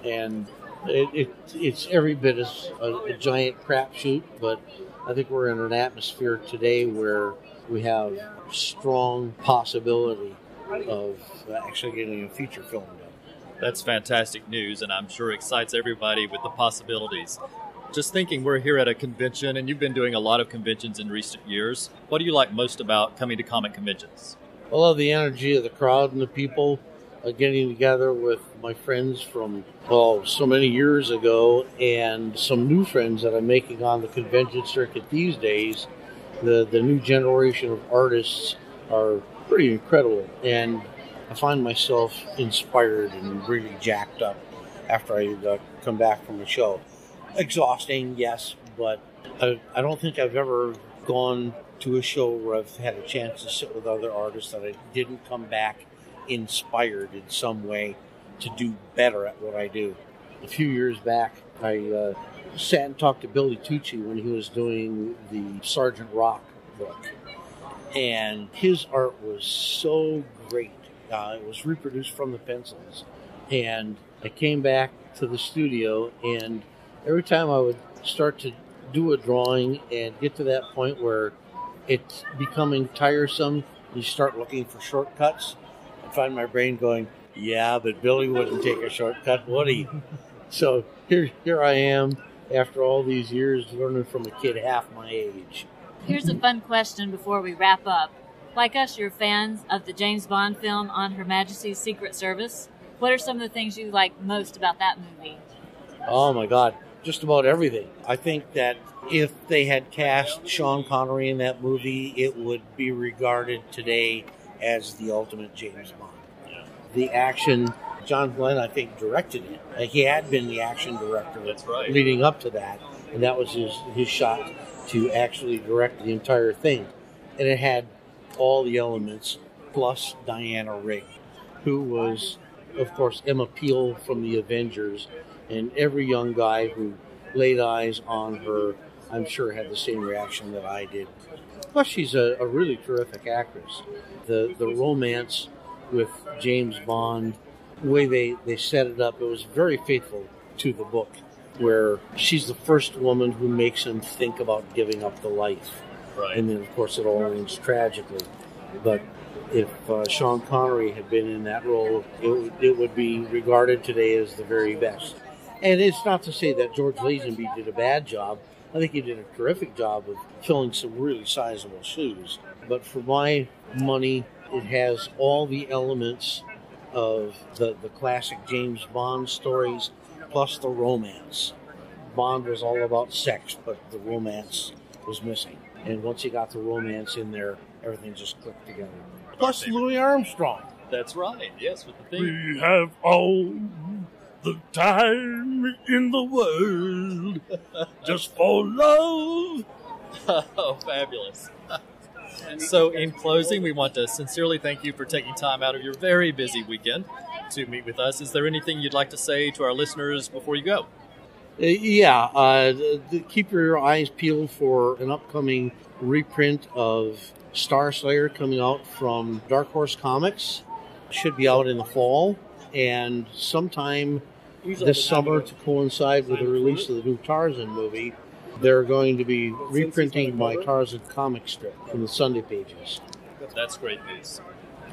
S1: And it's every bit as a giant crapshoot, but I think we're in an atmosphere today where we have strong possibility of actually getting a feature film done.
S2: That's fantastic news, and I'm sure excites everybody with the possibilities. Just thinking, we're here at a convention, and you've been doing a lot of conventions in recent years. What do you like most about coming to comic conventions?
S1: I love the energy of the crowd and the people. Getting together with my friends from, so many years ago, and some new friends that I'm making on the convention circuit these days. The new generation of artists are pretty incredible, and I find myself inspired and really jacked up after I come back from the show. Exhausting, yes, but I don't think I've ever gone to a show where I've had a chance to sit with other artists that I didn't come back inspired in some way to do better at what I do. A few years back, I sat and talked to Billy Tucci when he was doing the Sergeant Rock book, and his art was so great. It was reproduced from the pencils, and I came back to the studio, and every time I would start to do a drawing and get to that point where it's becoming tiresome, you start looking for shortcuts. I find my brain going, yeah, but Billy wouldn't take a shortcut, would he? So here I am, after all these years, learning from a kid half my age.
S3: Here's a fun question before we wrap up. Like us, you're fans of the James Bond film On Her Majesty's Secret Service. What are some of the things you like most about that movie?
S1: Oh my God, just about everything. I think that if they had cast Sean Connery in that movie, it would be regarded today as the ultimate James Bond. The action, John Glenn, I think, directed it. He had been the action director leading up to that, and that was his shot to actually direct the entire thing. And it had all the elements, plus Diana Rigg, who was, of course, Emma Peel from the Avengers, and every young guy who laid eyes on her, I'm sure, had the same reaction that I did. Plus, she's a really terrific actress. The romance with James Bond, the way they set it up, it was very faithful to the book, where she's the first woman who makes him think about giving up the life. Right. And then, of course, it all ends tragically. But if Sean Connery had been in that role, it would be regarded today as the very best. And it's not to say that George Lazenby did a bad job. I think he did a terrific job of filling some really sizable shoes. But for my money, it has all the elements of the classic James Bond stories, plus the romance. Bond was all about sex, but the romance was missing. And once you got the romance in there, everything just clicked together. Plus Louis Armstrong.
S2: That's right, yes, with the theme.
S1: We have all the time in the world just for love.
S2: Oh, fabulous. So in closing, we want to sincerely thank you for taking time out of your very busy weekend to meet with us. Is there anything you'd like to say to our listeners before you go?
S1: Keep your eyes peeled for an upcoming reprint of Star Slayer coming out from Dark Horse Comics. Should be out in the fall, and sometime this summer, to coincide with the release of the new Tarzan movie, they're going to be reprinting my Tarzan comic strip from the Sunday pages.
S2: That's great news.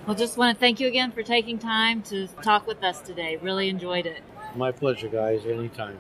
S3: Well, just want to thank you again for taking time to talk with us today. Really enjoyed it.
S1: My pleasure, guys. Anytime.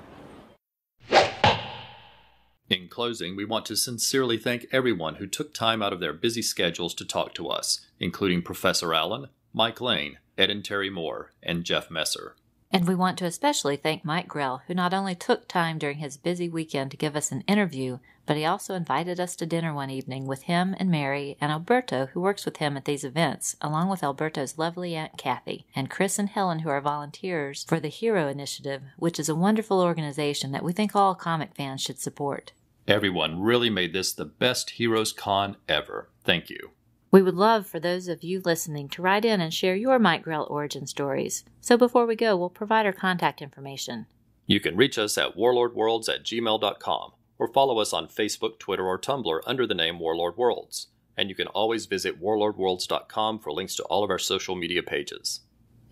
S2: In closing, we want to sincerely thank everyone who took time out of their busy schedules to talk to us, including Professor Allen, Mike Lane, Ed and Terry Moore, and Jeff Messer.
S3: And we want to especially thank Mike Grell, who not only took time during his busy weekend to give us an interview, but he also invited us to dinner one evening with him and Mary and Alberto, who works with him at these events, along with Alberto's lovely Aunt Kathy, and Chris and Helen, who are volunteers for the Hero Initiative, which is a wonderful organization that we think all comic fans should support.
S2: Everyone really made this the best Heroes Con ever. Thank you.
S3: We would love for those of you listening to write in and share your Mike Grell origin stories. So before we go, we'll provide our contact information.
S2: You can reach us at warlordworlds@gmail.com or follow us on Facebook, Twitter, or Tumblr under the name Warlord Worlds. And you can always visit warlordworlds.com for links to all of our social media pages.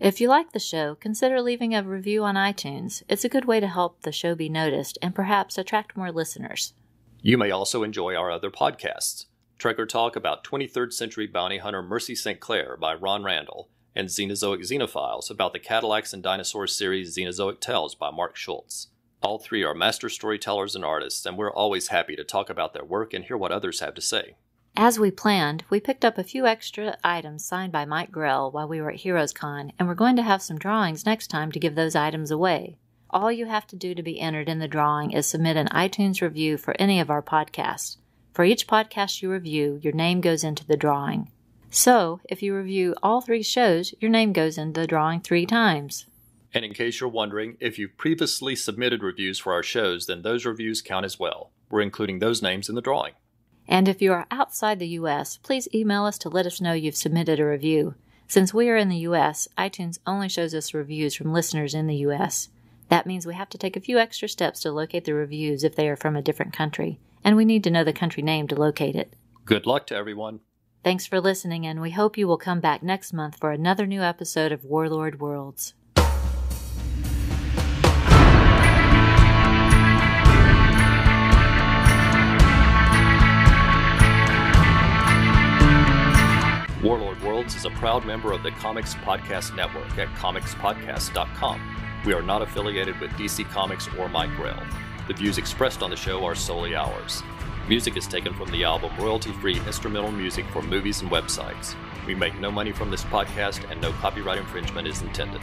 S3: If you like the show, consider leaving a review on iTunes. It's a good way to help the show be noticed and perhaps attract more listeners.
S2: You may also enjoy our other podcasts. Trekker Talk about 23rd century bounty hunter Mercy St. Clair by Ron Randall, and Xenozoic Xenophiles about the Cadillacs and Dinosaurs series Xenozoic Tales by Mark Schultz. All three are master storytellers and artists, and we're always happy to talk about their work and hear what others have to say.
S3: As we planned, we picked up a few extra items signed by Mike Grell while we were at Heroes Con, and we're going to have some drawings next time to give those items away. All you have to do to be entered in the drawing is submit an iTunes review for any of our podcasts. For each podcast you review, your name goes into the drawing. So, if you review all 3 shows, your name goes into the drawing 3 times.
S2: And in case you're wondering, if you've previously submitted reviews for our shows, then those reviews count as well. We're including those names in the drawing.
S3: And if you are outside the U.S., please email us to let us know you've submitted a review. Since we are in the U.S., iTunes only shows us reviews from listeners in the U.S. That means we have to take a few extra steps to locate the reviews if they are from a different country, and we need to know the country name to locate it.
S2: Good luck to everyone.
S3: Thanks for listening, and we hope you will come back next month for another new episode of Warlord Worlds.
S2: Warlord Worlds is a proud member of the Comics Podcast Network at comicspodcast.com. We are not affiliated with DC Comics or Mike Grell. The views expressed on the show are solely ours. Music is taken from the album Royalty-Free Instrumental Music for Movies and Websites. We make no money from this podcast, and no copyright infringement is intended.